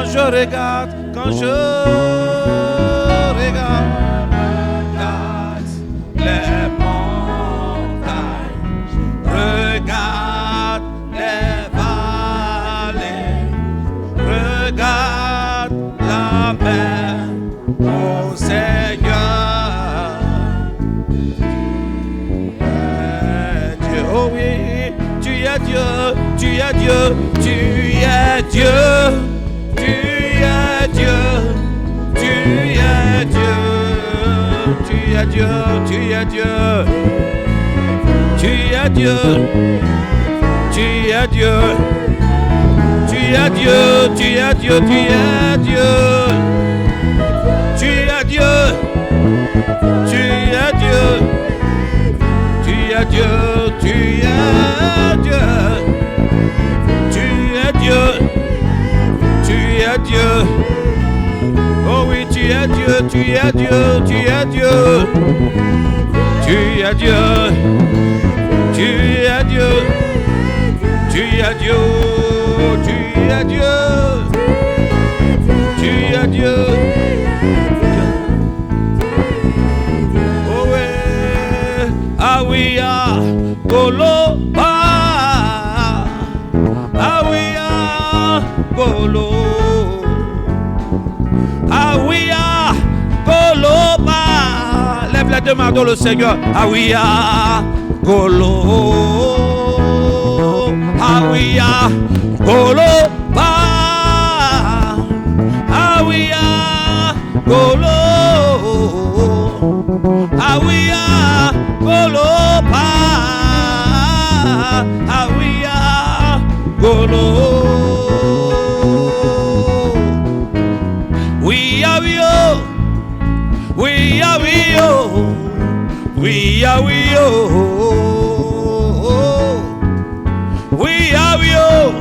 quand je regarde les montagnes, regarde les vallées, regarde la mer, ô Seigneur, Dieu, oh oui, tu es Dieu, tu es Dieu, tu es Dieu, tu es Dieu, tu es Dieu, tu es Dieu, tu es Dieu, tu es Dieu, tu es Dieu, tu es Dieu, tu es Dieu, tu es Dieu, tu es Dieu, tu es Dieu, tu es Dieu, tu es Dieu, tu es Dieu, tu es Dieu. Oh oui, tu es Dieu, tu es Dieu, tu es Dieu, tu es Dieu, tu es Dieu, tu es Dieu, tu es Dieu, tu es Dieu. Oh oui, ah oui, ah, Goloba, ah oui, ah, Golo. Ah oui, ah, Goloba. Lève les deux mains dans le Seigneur. Ah oui, ah, Golo. Ah oui, ah, Goloba. Ah oui, ah, Golo. Ah oui, ah, Goloba. Ah oui, ah, Golo. We are we oh, we are we oh, we are we oh, we are we oh,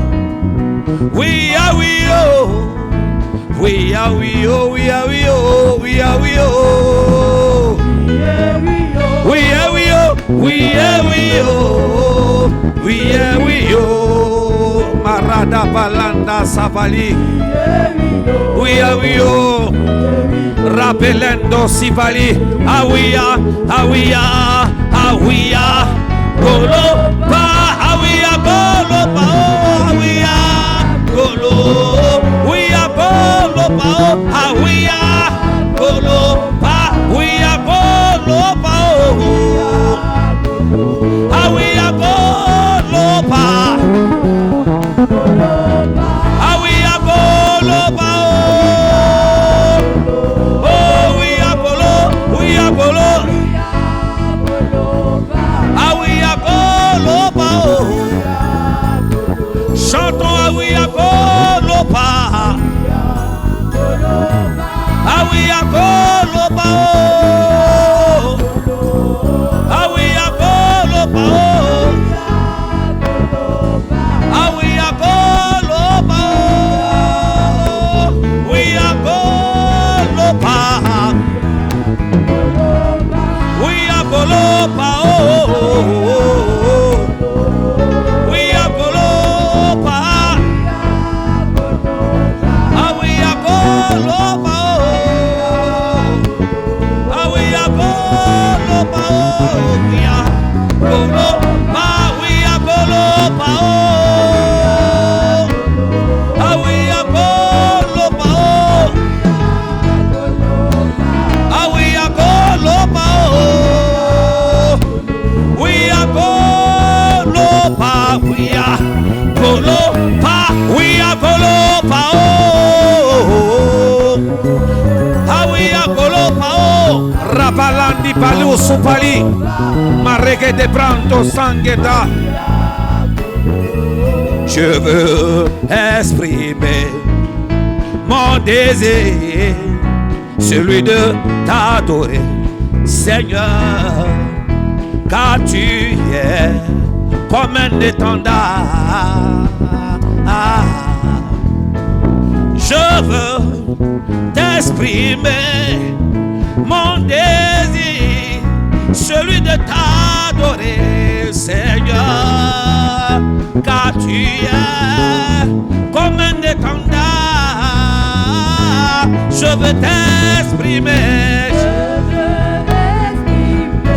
we are we oh, we are we oh, we are we oh, we are we oh, we are we oh, we are we oh, we are we oh, Marada Balanda Savali. We are we oh, Rapelendo Sivali. Ah we are, ah we are, ah we are, Goloba. Ah we are Goloba. Ah we are Golo. We are Goloba. Ah we are Goloba. We are Goloba. Ah we are Goloba. Ah we are Goloba. Chantons ah oui à Goloba. Ah oui à Goloba. Ah oui à Goloba. Ah oui à Goloba. Oui à Goloba. Oui à Goloba. Rabalandi Palio Supali Marregue de Branto Sangueda. Je veux exprimer mon désir, celui de t'adorer, Seigneur, car tu es comme un étendard. Je veux t'exprimer mon désir, celui de t'adorer, Seigneur, car tu es comme un étendard. Je veux t'exprimer.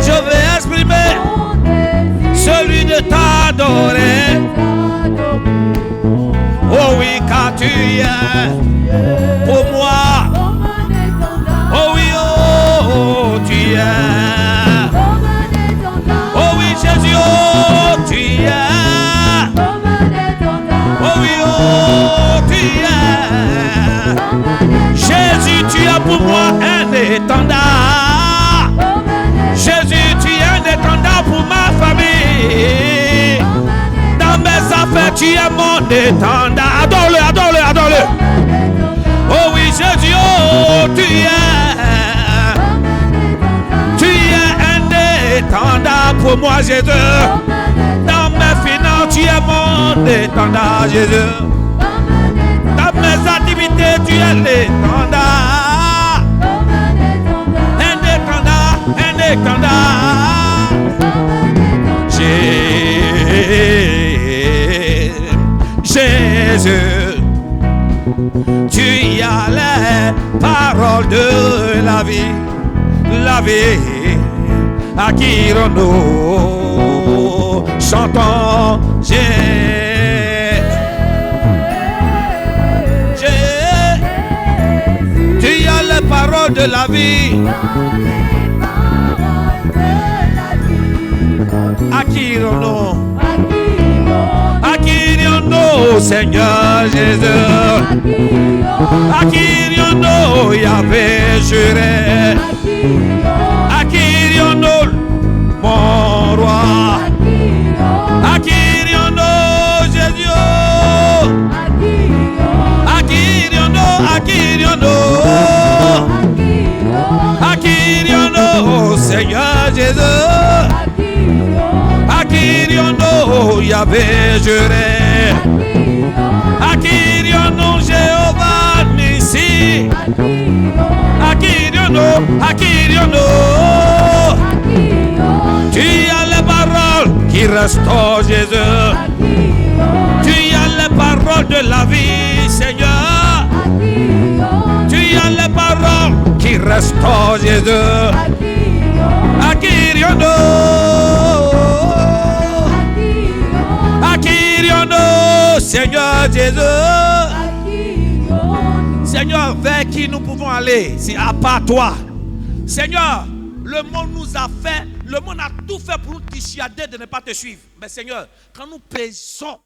Je veux exprimer celui de t'adorer. Oh oui, car tu es pour moi. Oh oui, oh, tu es. Oh oui, Jésus, oh, tu es. Oh oui, oh, tu es. Jésus, tu es pour moi un étendard. Jésus, tu es un étendard pour ma famille. Dans mes affaires, tu es mon étendard. Adore-le, adore-le, adore-le. Oh oui, Jésus, oh, tu es un étendard pour moi, Jésus. Dans mes finances, tu es mon étendard, Jésus. Dans mes activités, tu es l'étendard. Un étendard, un étendard. Jésus, tu as les paroles de la vie, la vie. À qui nous chantons, tu as les paroles de la vie. À qui nous, Seigneur Jésus. À qui nous, Yahvé juré. À qui nous, mon roi. À qui nous, Jésus. À qui nous, à qui nous, Seigneur Jésus. À qui nous, Yahvé juré. À qui nous, Jéhovah Nissi. À qui nous, tu as les paroles qui restent, oh Jésus. Tu as les paroles de la vie, Seigneur. Tu as les paroles qui restent, oh Jésus. À qui nous, Seigneur Jésus. Seigneur, vers qui nous pouvons aller, c'est à part toi. Seigneur, le monde nous a fait, le monde a tout fait pour nous dissuader de ne pas te suivre. Mais Seigneur, quand nous pesons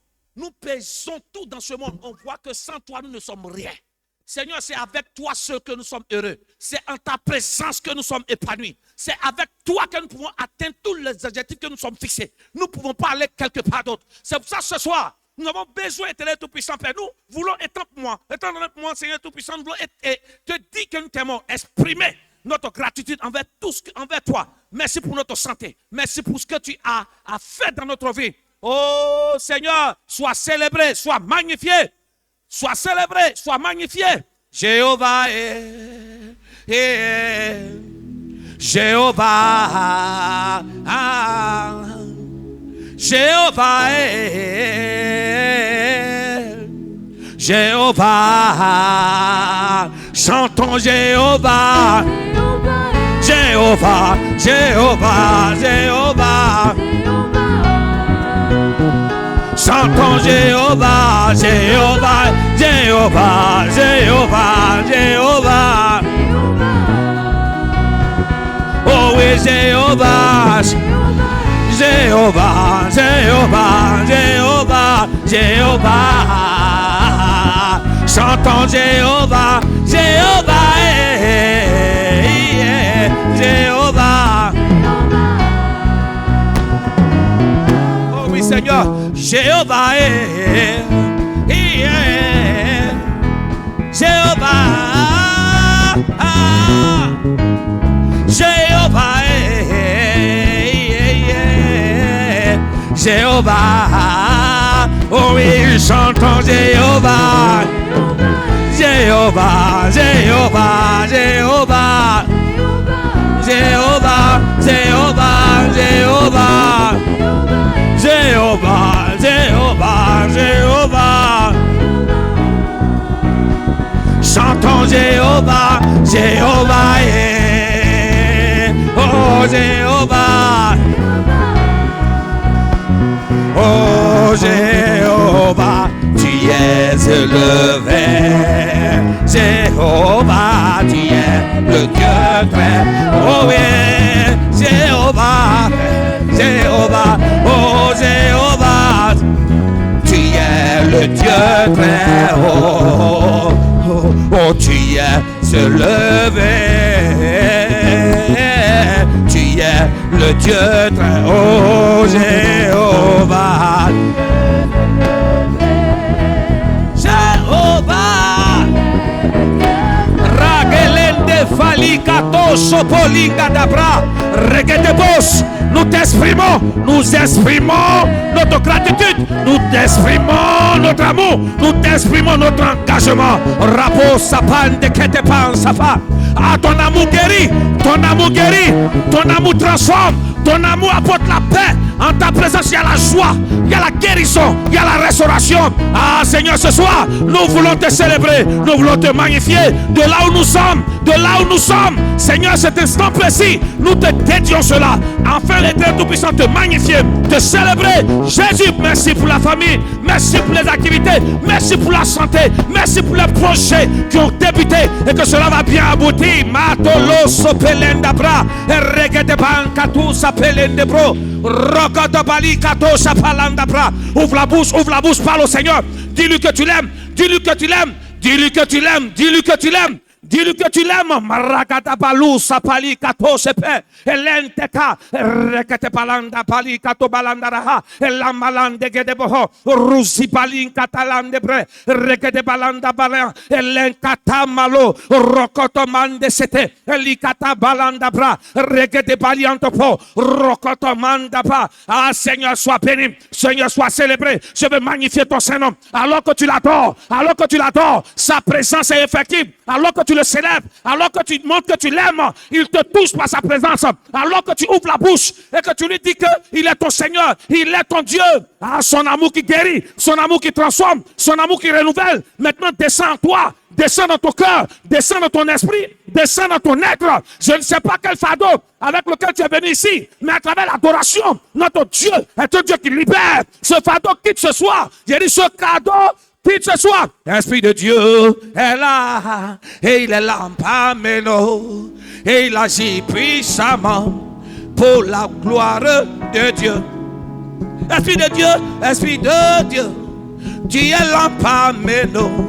tout dans ce monde, on voit que sans toi, nous ne sommes rien. Seigneur, c'est avec toi seul que nous sommes heureux. C'est en ta présence que nous sommes épanouis. C'est avec toi que nous pouvons atteindre tous les objectifs que nous sommes fixés. Nous ne pouvons pas aller quelque part d'autre. C'est pour ça ce soir, nous avons besoin d'être Tout-Puissant, Père. Nous voulons être moi, Seigneur Tout-Puissant, nous voulons te dire que nous t'aimons, exprimer notre gratitude envers toi. Merci pour notre santé. Merci pour ce que tu as fait dans notre vie. Oh Seigneur, sois célébré, sois magnifié. Sois célébré, sois magnifié. Jéhovah Jéhovah, Jéhovah, Jéhovah, chantons Jéhovah, Jéhovah, Jéhovah, Jéhovah, chantons Jéhovah, Jéhovah, Jéhovah, Jéhovah, Jéhovah. Oh oui, Jéhovah, Jéhovah, Jéhovah, Jéhovah, Jéhovah. Chantons Jéhovah, Jéhovah, Jéhovah. Oh oui, Seigneur, Jéhovah, Jéhovah, Jéhovah, Jéhovah, oh oui, chantons Jéhovah, Jéhovah, Jéhovah, Jéhovah, Jéhovah, Jéhovah, Jéhovah, Jéhovah, Jéhovah, Jéhovah. Chantons Jéhovah, Jéhovah, eh. Oh Jéhovah, oh Jéhovah, tu es élevé. Jéhovah, tu es le Dieu très. Oh oui, Jéhovah, Jéhovah, oh Jéhovah, tu es le Dieu très haut. Oh, tu es élevé. Tu es le Dieu très haut, Jéhovah. Jéhovah. Ragelende falikato sopolinga dabra. Regedebos. Nous t'exprimons notre gratitude, nous t'exprimons notre amour, nous t'exprimons notre engagement. Rapo sapan de ketepan safa. Ah, ton amour guérit, ton amour guérit, ton amour transforme, ton amour apporte la paix. En ta présence, il y a la joie, il y a la guérison, il y a la restauration. Ah, Seigneur, ce soir, nous voulons te célébrer, nous voulons te magnifier de là où nous sommes, de là où nous sommes. Seigneur, cet instant précis, nous te dédions cela. Enfin, l'Éternel Tout-Puissant, te magnifier, te célébrer. Jésus, merci pour la famille, merci pour les activités, merci pour la santé, merci pour les projets qui ont débuté et que cela va bien aboutir. Matolo sopelenda bra, regete bankatu sapelende bro, rokoto bali kato sapalanda bra. Ouvre la bouche, parle au Seigneur. Dis-lui que tu l'aimes, dis-lui que tu l'aimes, dis-lui que tu l'aimes, dis-lui que tu l'aimes. Dis-lui que tu l'aimes. Maragata balou sapali kato sepe. Elenteka rekete balanda pali kato balanda raha. Elamalande gedeboho. Rusi balin katalande bre. Rekete balanda balan. Elenkata malo. Rokoto mande sete. Elikata balanda bra. Rekete baliantopo. Rokoto manda pa. Ah, Seigneur, sois béni. Seigneur, sois célébré. Je veux magnifier ton Saint-Nom. Alors que tu l'adores, sa présence est effective. Alors que tu le célèbres, alors que tu montres que tu l'aimes, il te touche par sa présence. Alors que tu ouvres la bouche et que tu lui dis qu'il est ton Seigneur, il est ton Dieu. Ah, son amour qui guérit, son amour qui transforme, son amour qui renouvelle. Maintenant, descends en toi, descends dans ton cœur, descends dans ton esprit, descends dans ton être. Je ne sais pas quel fardeau avec lequel tu es venu ici, mais à travers l'adoration, notre Dieu est un Dieu qui libère. Ce fardeau quitte ce soir. J'ai dit ce cadeau quitte ce soir. L'Esprit de Dieu est là, et il est là parmi nous, et il agit puissamment pour la gloire de Dieu. Esprit de Dieu, tu es là parmi nous,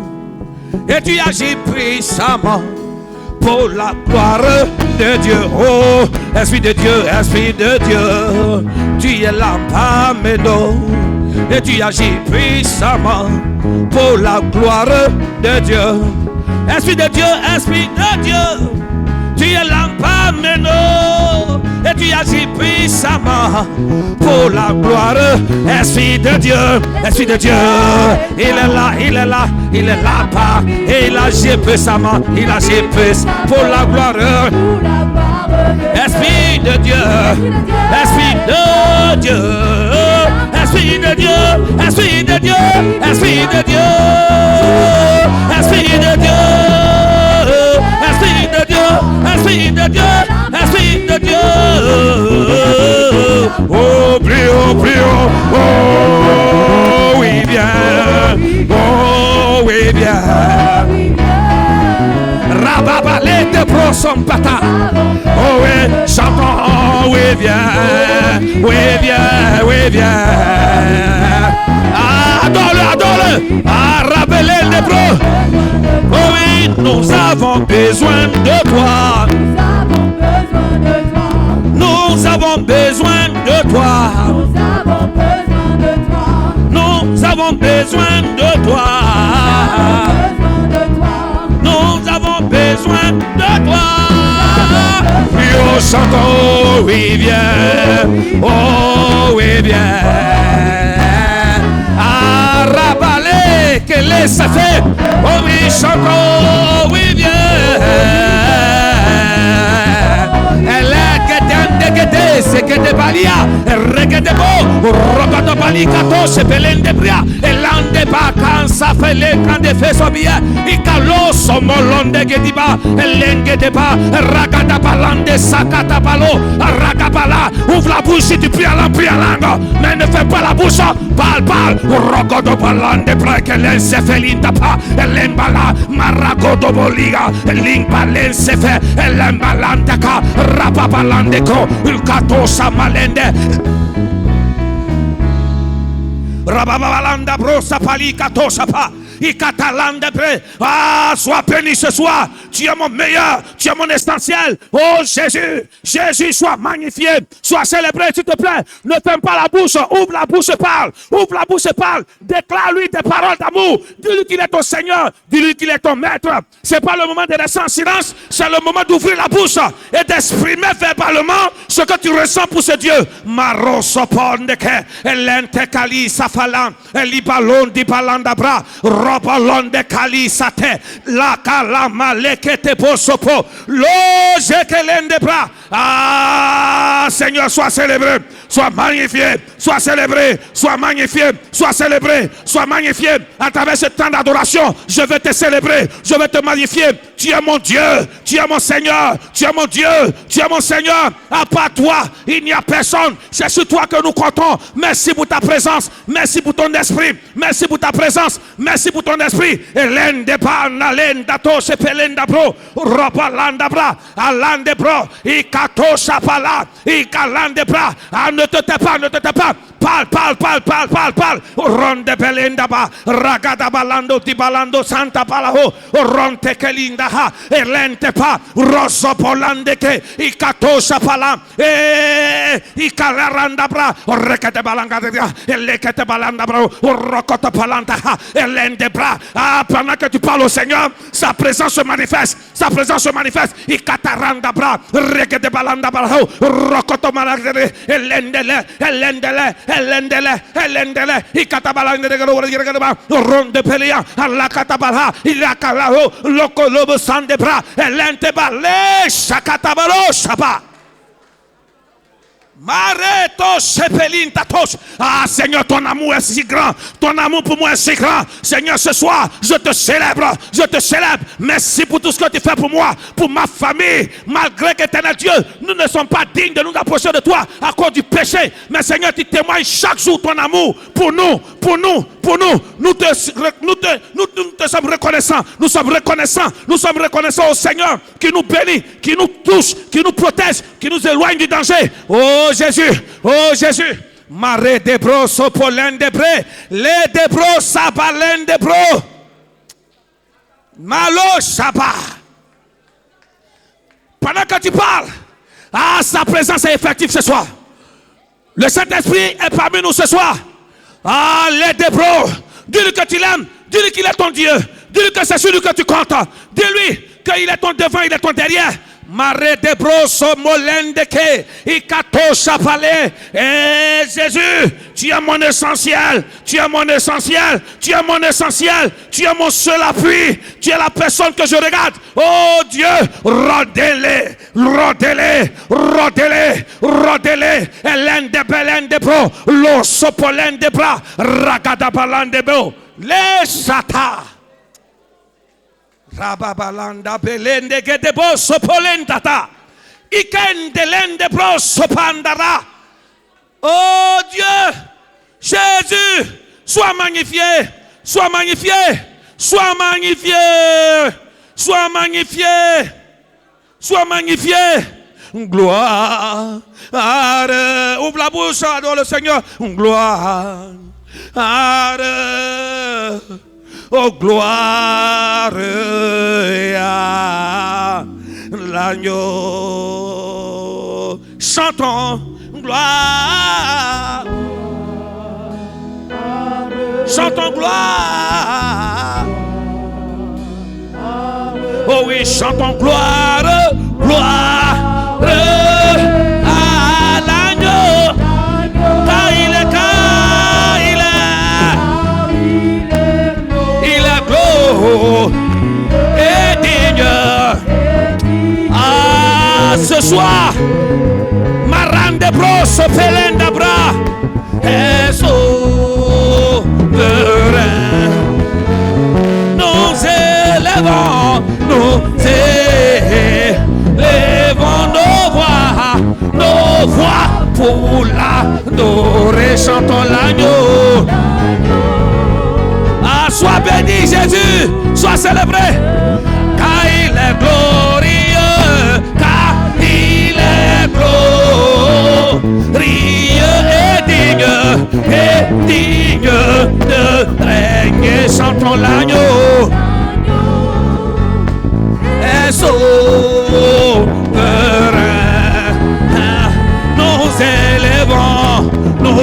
et tu agis puissamment pour la gloire de Dieu. Oh, Esprit de Dieu, tu es là parmi nous, et tu agis puissamment pour la gloire de Dieu. Esprit de Dieu, tu es là parmi nous, et tu agis puissamment pour la gloire. Esprit de Dieu, il est là pas, et il agit puissamment, pour la gloire. Esprit de Dieu, Esprit de Dieu, Esprit de Dieu, Esprit de Dieu, Esprit de Dieu, Esprit de Dieu, Esprit de Dieu, Esprit de Dieu, Esprit de Dieu. Oh, prions, oh, oui bien, oh, oui bien. Rababalete prosom pata. Oh oui, chantons, oh oui bien, oui bien, oui bien. Ah, adore-le, ah, rabelez les bros. Oh oui, nous avons besoin de toi. Nous avons besoin de toi. Nous avons besoin de toi. Nous avons besoin de toi. Nous chantons, oui bien, oh oui bien. Ah, rabalé, que laisse fait, oh oui, chantons, oui bien. Elle est guetée, c'est que de balia, regede beau, rogoto balikato, c'est pelende bria, et l'ande vacances, ça fait les grandes faits bien, et calos, Romolonde Gediba, Lengedeba, Ragadabalande, Sakatabalo, Ragabala. Ouvre la bouche si tu pries à langue, mais ne fais pas la bouche. Parle. Rogodobalande, Brakelen, Sefelindapa, Lembala, Maragodoboliga, Limbalen Sefe, Lembalandaka, Rababalandeko, Ulkatosa Malende. Rababalanda brosa palika tosapa. Ah, sois béni ce soir. Tu es mon meilleur, tu es mon essentiel. Oh Jésus, sois magnifié, sois célébré, s'il te plaît. Ne ferme pas la bouche, ouvre la bouche et parle. Ouvre la bouche et parle. Déclare-lui des paroles d'amour. Dis-lui qu'il est ton Seigneur, dis-lui qu'il est ton maître. C'est pas le moment de rester en silence, c'est le moment d'ouvrir la bouche et d'exprimer verbalement ce que tu ressens pour ce Dieu. Marosopondeke, Elentekali Safalan, Elibalon di Balandabra. Robalonde Kalisate, la Kalama Lekete Bosopo, Lojekelende Bra. Ah, Seigneur, sois célébré, sois magnifié, sois célébré, sois magnifié, sois célébré, sois magnifié. À travers ce temps d'adoration, je vais te célébrer, je vais te magnifier. Tu es mon Dieu, tu es mon Seigneur, tu es mon Dieu, tu es mon Seigneur. À part toi, il n'y a personne. C'est sur toi que nous comptons. Merci pour ta présence, merci pour ton esprit, merci pour ta présence, merci pour ton esprit. Elende Pana Lenda Tose Pelenda Bro, Robalanda Bra, Alande Bro, Ikato Sapala, Ikalande Bra. Ah, ne te tais pas, ne te tais pas. Parle. Ronde Belenda Ba, Ragada Balando Tibalando Santa Palaho, Ronte Kelindaha, Elente Pa, Rosso Polandeke, Ikato Sapala, Ikalaranda Bra, Rekete Balanga, Elekete Balanda Bra, Rokota Palanda, Elende Bra. Ah, pendant que tu parles au Seigneur, sa présence se manifeste, sa présence se manifeste. Ikataranda Bra, Rekete Balanda Bra, Rokoto Malagre, Elendele, Ikatabalande de Garo, Ronde Pelia, alla Catabala, Ilakalao, Loco Lobo Sandebra, Elentebale, Shakatabalo, Shaba. Mareto Sepelintatos. Ah Seigneur, ton amour est si grand, ton amour pour moi est si grand. Seigneur, ce soir, je te célèbre. Merci pour tout ce que tu fais pour moi, pour ma famille. Malgré qu'éternel Dieu, nous ne sommes pas dignes de nous approcher de toi à cause du péché. Mais Seigneur, tu témoignes chaque jour ton amour pour nous. Nous te sommes reconnaissants. Nous sommes reconnaissants au Seigneur qui nous bénit, qui nous touche, qui nous protège, qui nous éloigne du danger. Oh Jésus, Mare de bro, sopolen de bre, les de bro, sabalen de bro, malo shaba. Pendant que tu parles, sa présence est effective ce soir. Le Saint-Esprit est parmi nous ce soir. Les de bro, dis-lui que tu l'aimes, dis-lui qu'il est ton Dieu, dis-lui que c'est celui que tu comptes, dis-lui qu'il est ton devant, il est ton derrière. Mare de broso molendeke, ikato chapale. Eh Jésus, tu es mon essentiel, tu es mon seul appui, tu es la personne que je regarde. Oh Dieu, rodez-les, elende belende bro, lo sopolende bra, ragada balande bro, les sata. Rababalanda belende gedebo sopolendata. Ikendelende bro sopandara. Oh Dieu, Jésus, sois magnifié. Gloire. Ouvre la bouche, adore le Seigneur. Gloire. Oh gloire à l'agneau. Chantons gloire. Chantons gloire. Oh oui, chantons gloire. À l'agneau. Car il est et digne. Ce soir, Marande Bros, Pelenda Bra, et souverain, nous élevons nous élevons nos voix pour l'adorer, chantons l'agneau. Ah, sois béni Jésus, sois célébré, car il est glorieux, car il est glorieux et digne de régner, chantons l'agneau. Et souverain, nous élevons nos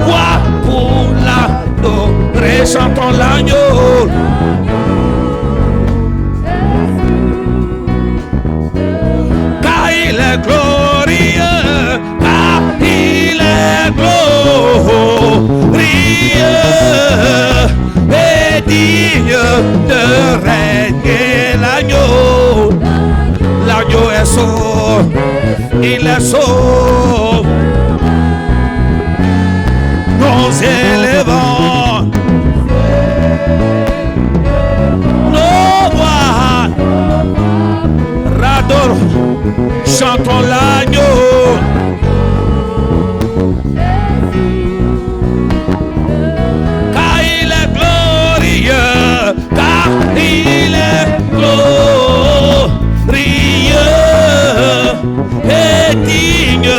voix pour l'adorer, chantons l'agneau. Car il est glorieux, car il est glorieux et digne de régner, l'agneau. L'agneau est sauf, il est sauf. Nous élevons nos voix, rador, chantons l'agneau. Car il est glorieux, car il est glorieux et digne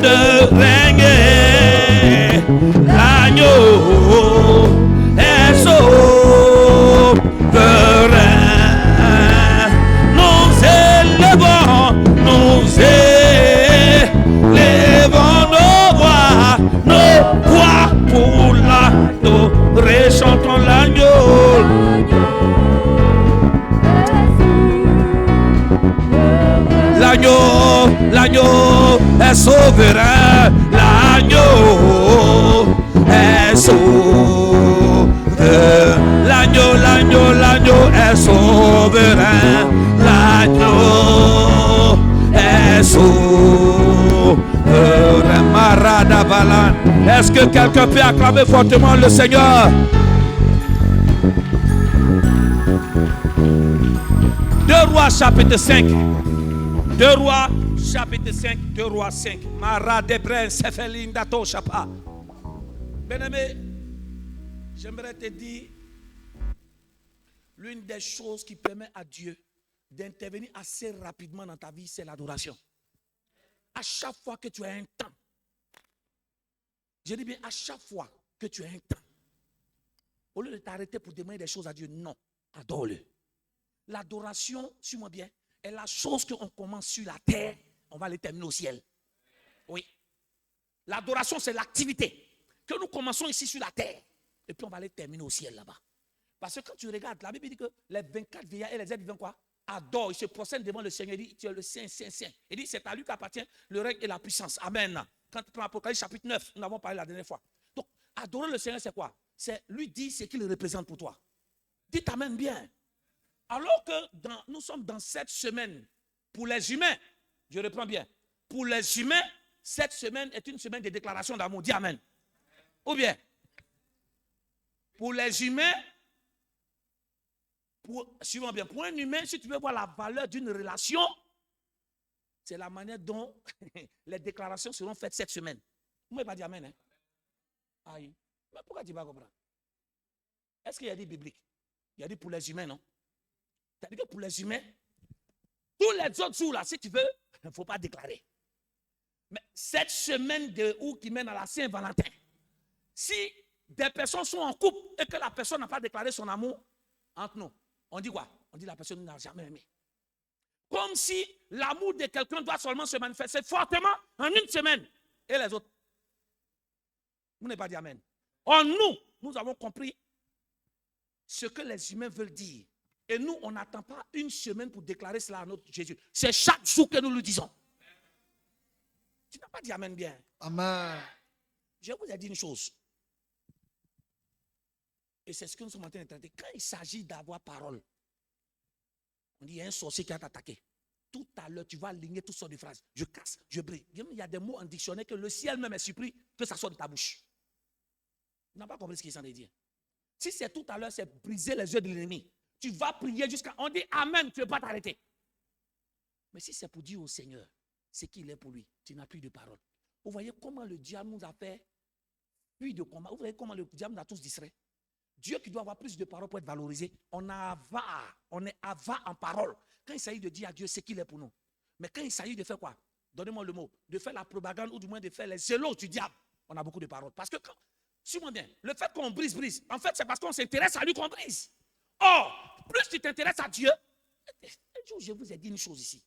de régner, l'agneau est souverain. Nous élevons nos voix pour l'adorer, chantons l'agneau. L'agneau est souverain, l'agneau est souverain, l'agneau est souverain, l'agneau est souverain. Marada Balan. Est-ce que quelqu'un peut acclamer fortement le Seigneur? 2 Rois chapitre 5. 2 Rois chapitre 5, 2 Rois 5. Maradebren Sefelin Dato Chapa. Bien-aimé, j'aimerais te dire l'une des choses qui permet à Dieu d'intervenir assez rapidement dans ta vie, c'est l'adoration. À chaque fois que tu as un temps, je dis bien à chaque fois que tu as un temps, au lieu de t'arrêter pour demander des choses à Dieu, non, adore-le. L'adoration, suis-moi bien, est la chose qu'on commence sur la terre, on va les terminer au ciel. Oui. L'adoration, c'est l'activité que nous commençons ici sur la terre, et puis on va les terminer au ciel là-bas. Parce que quand tu regardes, la Bible dit que les 24 vieillards et les êtres vivants quoi? Adorent, ils se procèdent devant le Seigneur, il dit, tu es le Saint, Saint, Saint. Il dit, c'est à lui qu'appartient le règne et la puissance. Amen. Quand tu prends Apocalypse chapitre 9, nous avons parlé la dernière fois. Donc, adorer le Seigneur, c'est quoi? C'est lui dire ce qu'il représente pour toi. Dites amen bien. Alors que nous sommes dans cette semaine, pour les humains, je reprends bien, pour les humains, cette semaine est une semaine de déclaration d'amour. Dis amen. Ou bien, pour les humains, suivons bien, pour un humain, si tu veux voir la valeur d'une relation, c'est la manière dont les déclarations seront faites cette semaine. Vous ne pouvez pas dire amen. Hein? Aïe. Mais pourquoi tu ne vas pas comprendre? Est-ce qu'il y a dit biblique? Il y a dit pour les humains, non? C'est-à-dire que pour les humains, tous les autres jours, là, si tu veux, il ne faut pas déclarer. Mais cette semaine de août qui mène à la Saint-Valentin, si des personnes sont en couple et que la personne n'a pas déclaré son amour entre nous, on dit quoi? On dit la personne n'a jamais aimé. Comme si l'amour de quelqu'un doit seulement se manifester fortement en une semaine. Et les autres? Vous n'avez pas dit amen. En nous, nous avons compris ce que les humains veulent dire. Et nous, on n'attend pas une semaine pour déclarer cela à notre Jésus. C'est chaque jour que nous le disons. Tu n'as pas dit amen bien. Amen. Je vous ai dit une chose. Et c'est ce que nous sommes en train de traiter. Quand il s'agit d'avoir parole, on dit il y a un sorcier qui a t'attaqué. Tout à l'heure, tu vas aligner toutes sortes de phrases. Je casse, je brille. Il y a des mots en dictionnaire que le ciel même est surpris que ça sorte de ta bouche. Tu n'as pas compris ce qu'il s'en est dit. Si c'est tout à l'heure, c'est briser les yeux de l'ennemi. Tu vas prier jusqu'à... On dit Amen, tu ne veux pas t'arrêter. Mais si c'est pour dire au Seigneur ce qu'il est pour lui, tu n'as plus de parole. Vous voyez comment le diable nous a fait puis de combat. Vous voyez comment le diable nous a tous distraits. Dieu qui doit avoir plus de paroles pour être valorisé, on est avare en parole. Quand il s'agit de dire à Dieu ce qu'il est pour nous. Mais quand il s'agit de faire quoi? Donnez-moi le mot. De faire la propagande ou du moins de faire les zélos du diable. On a beaucoup de paroles. Parce que, suis-moi bien, le fait qu'on brise, en fait, c'est parce qu'on s'intéresse à lui qu'on brise. Or, plus tu t'intéresses à Dieu, un jour, je vous ai dit une chose ici.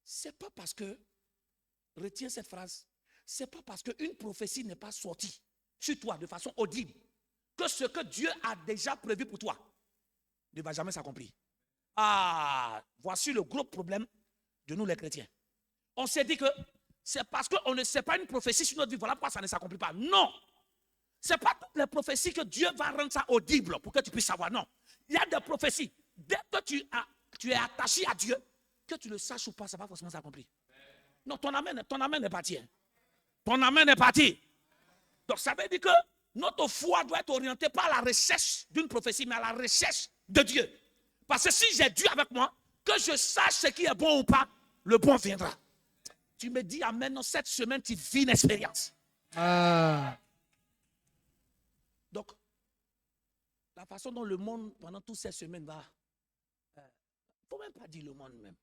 C'est pas parce que, retiens cette phrase, c'est pas parce qu'une prophétie n'est pas sortie sur toi de façon audible que ce que Dieu a déjà prévu pour toi ne va jamais s'accomplir. Ah, voici le gros problème de nous les chrétiens. On s'est dit que c'est parce qu'on ne sait pas une prophétie sur notre vie, voilà pourquoi ça ne s'accomplit pas. Non, ce n'est pas toutes les prophéties que Dieu va rendre ça audible pour que tu puisses savoir. Non, il y a des prophéties. Dès que tu es attaché à Dieu, que tu le saches ou pas, ça va forcément s'accomplir. Non, ton amen est parti. Hein. Ton amen est parti. Donc ça veut dire que notre foi doit être orientée pas à la recherche d'une prophétie, mais à la recherche de Dieu. Parce que si j'ai Dieu avec moi, que je sache ce qui est bon ou pas, le bon viendra. Tu me dis, amen, non, cette semaine, tu vis une expérience. Ah. Donc, la façon dont le monde, pendant toutes ces semaines, va... Il ne faut même pas dire le monde même.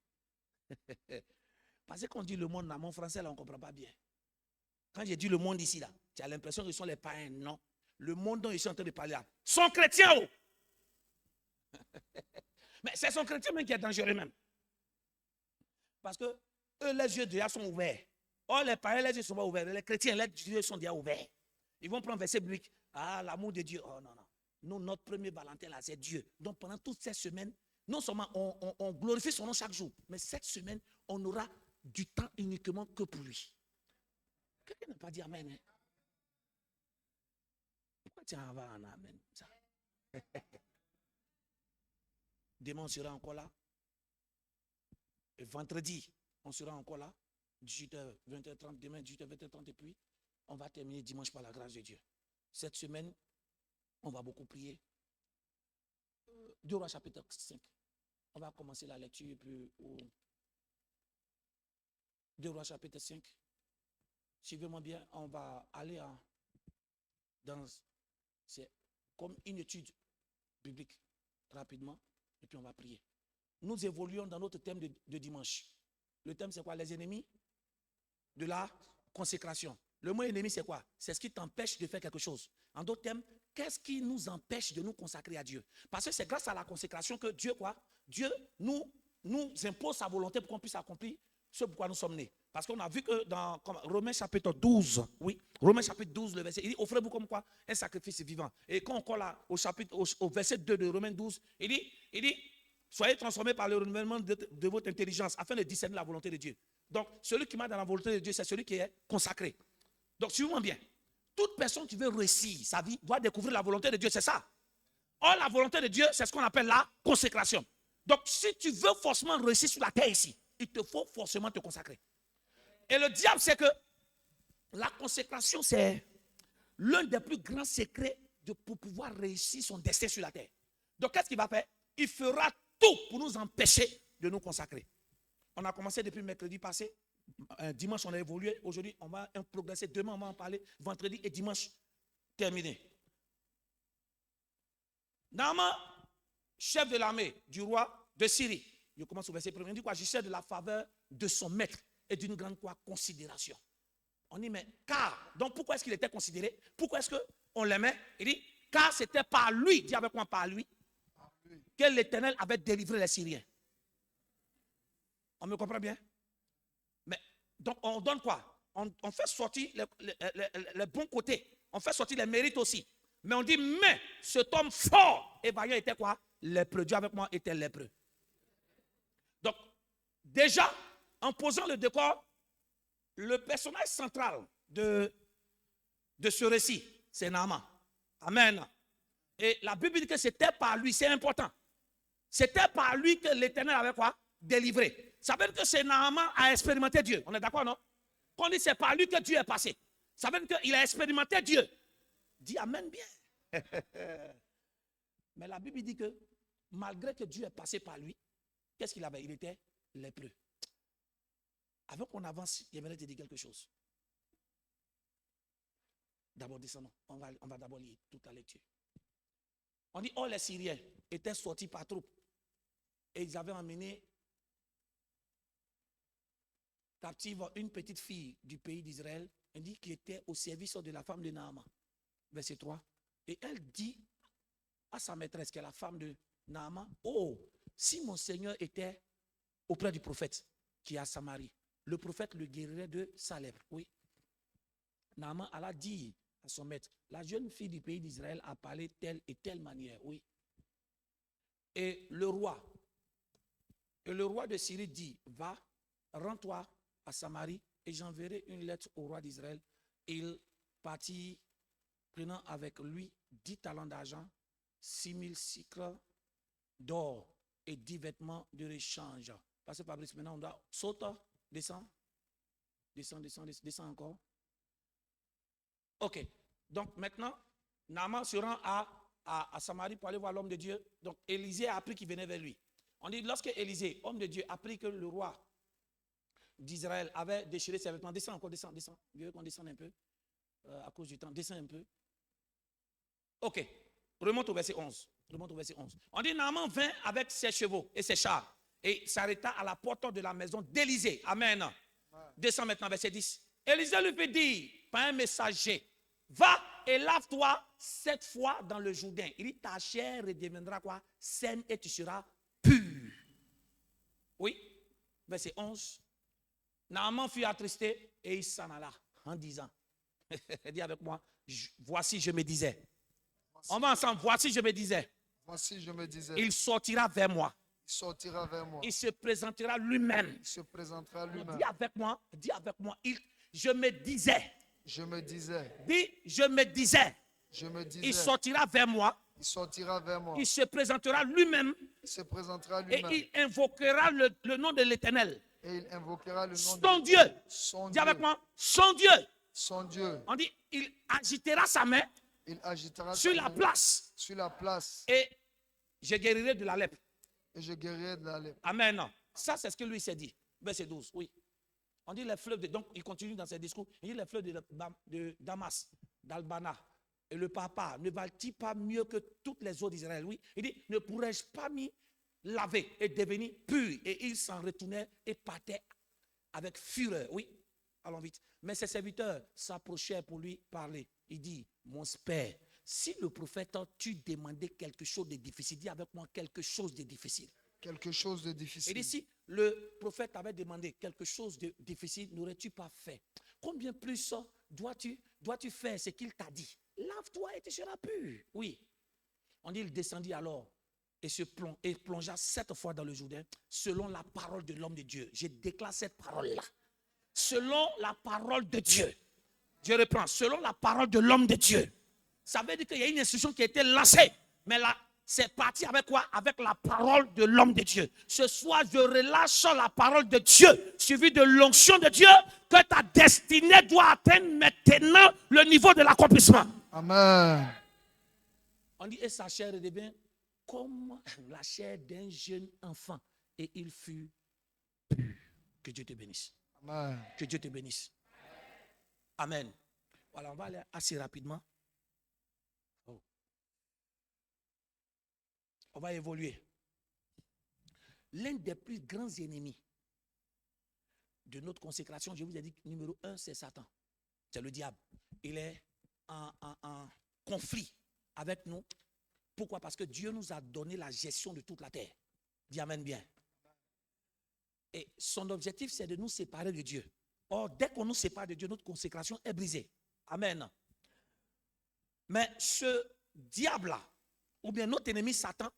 Parce que quand on dit le monde, là, mon français, là, on ne comprend pas bien. Quand j'ai dit le monde ici, là, tu as l'impression que ce sont les païens. Non. Le monde dont je suis en train de parler là, sont chrétiens. Oh. Mais c'est son chrétien même qui est dangereux même. Parce que eux, les yeux déjà sont ouverts. Or, les païens, les yeux ne sont pas ouverts. Les chrétiens, les yeux sont déjà ouverts. Ils vont prendre verset biblique. Ah, l'amour de Dieu. Oh non, non. Nous, notre premier Valentin, là, c'est Dieu. Donc, pendant toutes ces semaines, non seulement on glorifie son nom chaque jour, mais cette semaine, on aura du temps uniquement que pour lui. Quelqu'un n'a pas dit amen. Hein? Pourquoi tu en vas en amen? Ça? Demain, on sera encore là. Et vendredi, on sera encore là. 18h, 20h30, demain, 18h, 20h30. Et puis, on va terminer dimanche par la grâce de Dieu. Cette semaine, on va beaucoup prier. 2 Rois chapitre 5. On va commencer la lecture. Et puis, 2 Rois chapitre 5. Suivez-moi bien, on va aller dans... C'est comme une étude biblique, rapidement, et puis on va prier. Nous évoluons dans notre thème de dimanche. Le thème, c'est quoi? Les ennemis de la consécration. Le mot ennemi, c'est quoi? C'est ce qui t'empêche de faire quelque chose. En d'autres termes, qu'est-ce qui nous empêche de nous consacrer à Dieu? Parce que c'est grâce à la consécration que Dieu, quoi? Dieu nous impose sa volonté pour qu'on puisse accomplir ce pourquoi nous sommes nés. Parce qu'on a vu que dans Romains chapitre 12, oui, Romains chapitre 12, le verset, il dit, offrez-vous comme quoi? Un sacrifice vivant. Et quand on colle là, au verset 2 de Romains 12, il dit, soyez transformés par le renouvellement de votre intelligence afin de discerner la volonté de Dieu. Donc, celui qui marche dans la volonté de Dieu, c'est celui qui est consacré. Donc, suivez-moi bien. Toute personne qui veut réussir sa vie doit découvrir la volonté de Dieu, c'est ça. Or, la volonté de Dieu, c'est ce qu'on appelle la consécration. Donc, si tu veux forcément réussir sur la terre ici, il te faut forcément te consacrer. Et le diable, c'est que la consécration, c'est l'un des plus grands secrets pour pouvoir réussir son destin sur la terre. Donc, qu'est-ce qu'il va faire? Il fera tout pour nous empêcher de nous consacrer. On a commencé depuis mercredi passé. Dimanche, on a évolué. Aujourd'hui, on va progresser. Demain, on va en parler. Vendredi et dimanche, terminé. Naaman, chef de l'armée du roi de Syrie. Je commence au verset 1er. Il dit quoi? Je cherche de la faveur de son maître et d'une grande quoi? Considération. On dit, mais car, donc pourquoi est-ce qu'il était considéré? Pourquoi est-ce qu'on l'aimait? Il dit, car c'était par lui, dis avec moi, par lui, que l'Éternel avait délivré les Syriens. On me comprend bien? Mais donc on donne quoi? On fait sortir les bons côtés. On fait sortir les mérites aussi. Mais on dit, mais cet homme fort et vaillant était quoi? Lépreux. Dieu avec moi était lépreux. Donc, déjà, en posant le décor, le personnage central de ce récit, c'est Naaman. Amen. Et la Bible dit que c'était par lui, c'est important. C'était par lui que l'Éternel avait quoi? Délivré. Ça veut dire que c'est Naaman a expérimenté Dieu. On est d'accord, non? Quand on dit c'est par lui que Dieu est passé. Ça veut dire qu'il a expérimenté Dieu. Dis amen bien. Mais la Bible dit que malgré que Dieu est passé par lui, qu'est-ce qu'il avait? Il était lépreux. Avant qu'on avance, j'aimerais te dire quelque chose. D'abord, descendons. On va d'abord lire toute la lecture. On dit, oh, les Syriens étaient sortis par troupes. Et ils avaient emmené captive une petite fille du pays d'Israël. Elle dit qui était au service de la femme de Naaman. Verset 3. Et elle dit à sa maîtresse, qui est la femme de Naaman, oh, si mon Seigneur était auprès du prophète qui est à Samarie, le prophète le guérirait de sa lèpre. Oui. Naaman alla dire à son maître, la jeune fille du pays d'Israël a parlé telle et telle manière. Oui. Et le roi de Syrie dit, va, rends-toi à Samarie et j'enverrai une lettre au roi d'Israël. Il partit prenant avec lui 10 talents d'argent, 6000 cycles d'or et 10 vêtements de rechange. Parce que Fabrice, maintenant on doit sauter, descend encore. Ok, donc maintenant, Naaman se rend à Samarie pour aller voir l'homme de Dieu. Donc Élisée a appris qu'il venait vers lui. On dit, lorsque Élisée, homme de Dieu, a appris que le roi d'Israël avait déchiré ses vêtements, descend encore, descend. Je veux qu'on descende un peu, à cause du temps, descend un peu. Ok, remonte au verset 11. On dit, Naaman vint avec ses chevaux et ses chars et s'arrêta à la porte de la maison d'Élisée. Amen. Descend maintenant, verset 10. Élisée lui fit dire par un messager, va et lave-toi 7 fois dans le Jourdain. Il dit, ta chair redeviendra quoi? Saine et tu seras pur. Oui, verset 11. Naaman fut attristé et il s'en alla en disant, dis avec moi, voici je me disais. On va ensemble, voici je me disais. Voici je me disais. Il sortira vers moi. Il sortira vers moi. Il se présentera lui-même. Il se présentera lui-même. Dis avec moi, je me disais. Je me disais. Dis, je me disais. Je me disais. Il sortira vers moi. Il sortira vers moi. Il se présentera lui-même. Il se présentera lui-même. Et il invoquera le nom de l'Éternel. Et il invoquera le nom son de Dieu. Son Dis Dieu. avec moi, son Dieu. Son Dieu. On dit, il agitera sa main. Il agitera sur sa la main place. Sur la place. Et je guérirai de la lèpre. Et je guérirai de la lèpre. Amen. Ça, c'est ce que lui s'est dit. Verset 12, oui. On dit les fleuves donc il continue dans ses discours. Il dit les fleuves de Damas, d'Albana et le papa ne valent-ils pas mieux que toutes les eaux d'Israël? Oui. Il dit, ne pourrais-je pas m'y laver et devenir pur? Et il s'en retournait et partait avec fureur. Oui. Allons vite. Mais ses serviteurs s'approchèrent pour lui parler. Il dit, mon père, si le prophète tu demandais quelque chose de difficile, dis avec moi quelque chose de difficile. Quelque chose de difficile. Et si le prophète avait demandé quelque chose de difficile, n'aurais-tu pas fait? Combien plus dois-tu faire ce qu'il t'a dit? Lave-toi et tu seras pur. Oui. On dit, il descendit alors et plongea 7 fois dans le Jourdain, selon la parole de l'homme de Dieu. Je déclare cette parole-là. Selon la parole de Dieu. Je reprends, selon la parole de l'homme de Dieu. Ça veut dire qu'il y a une instruction qui a été lancée. Mais là, c'est parti avec quoi? Avec la parole de l'homme de Dieu. Ce soir, je relâche la parole de Dieu, suivie de l'onction de Dieu, que ta destinée doit atteindre maintenant le niveau de l'accomplissement. Amen. On dit, et sa chair devient comme la chair d'un jeune enfant. Et il fut pur. Que Dieu te bénisse. Amen. Que Dieu te bénisse. Amen. Voilà, on va aller assez rapidement. On va évoluer. L'un des plus grands ennemis de notre consécration, je vous ai dit, numéro 1, c'est Satan. C'est le diable. Il est en conflit avec nous. Pourquoi? Parce que Dieu nous a donné la gestion de toute la terre. Dis amen bien. Et son objectif, c'est de nous séparer de Dieu. Or, dès qu'on nous sépare de Dieu, notre consécration est brisée. Amen. Mais ce diable-là, ou bien notre ennemi Satan,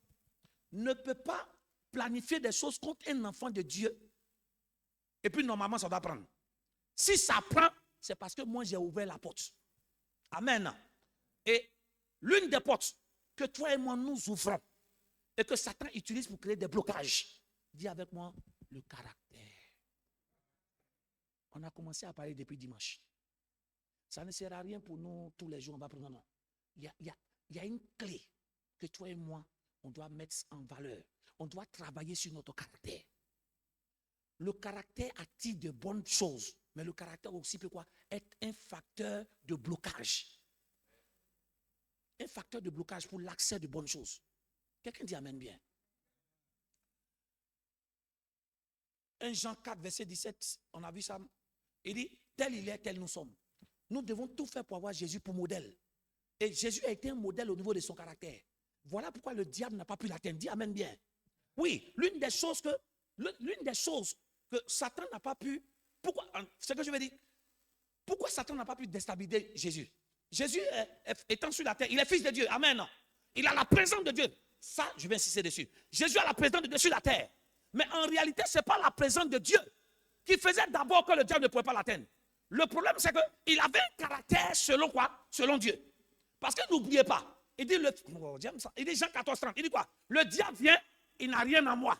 ne peut pas planifier des choses contre un enfant de Dieu. Et puis, normalement, ça doit prendre. Si ça prend, c'est parce que moi, j'ai ouvert la porte. Amen. Et l'une des portes que toi et moi, nous ouvrons, et que Satan utilise pour créer des blocages, dis avec moi, le caractère. On a commencé à parler depuis dimanche. Ça ne sert à rien pour nous tous les jours, on va prendre. Non. Il il y a une clé que toi et moi, on doit mettre en valeur. On doit travailler sur notre caractère. Le caractère attire de bonnes choses, mais le caractère aussi peut quoi? Être un facteur de blocage. Un facteur de blocage pour l'accès de bonnes choses. Quelqu'un dit amen bien. 1 Jean 4, verset 17, on a vu ça. Il dit, tel il est, tel nous sommes. Nous devons tout faire pour avoir Jésus pour modèle. Et Jésus a été un modèle au niveau de son caractère. Voilà pourquoi le diable n'a pas pu l'atteindre. Dis amen bien. Oui, l'une des choses que Satan n'a pas pu. Pourquoi? C'est ce que je veux dire. Pourquoi Satan n'a pas pu déstabiliser Jésus? Jésus étant sur la terre, il est fils de Dieu. Amen. Il a la présence de Dieu. Ça, je vais insister dessus. Jésus a la présence de Dieu sur la terre. Mais en réalité, ce n'est pas la présence de Dieu qui faisait d'abord que le diable ne pouvait pas l'atteindre. Le problème, c'est qu'il avait un caractère selon quoi? Selon Dieu. Parce que n'oubliez pas, il dit Jean 14, 30, il dit quoi? Le diable vient, il n'a rien à moi.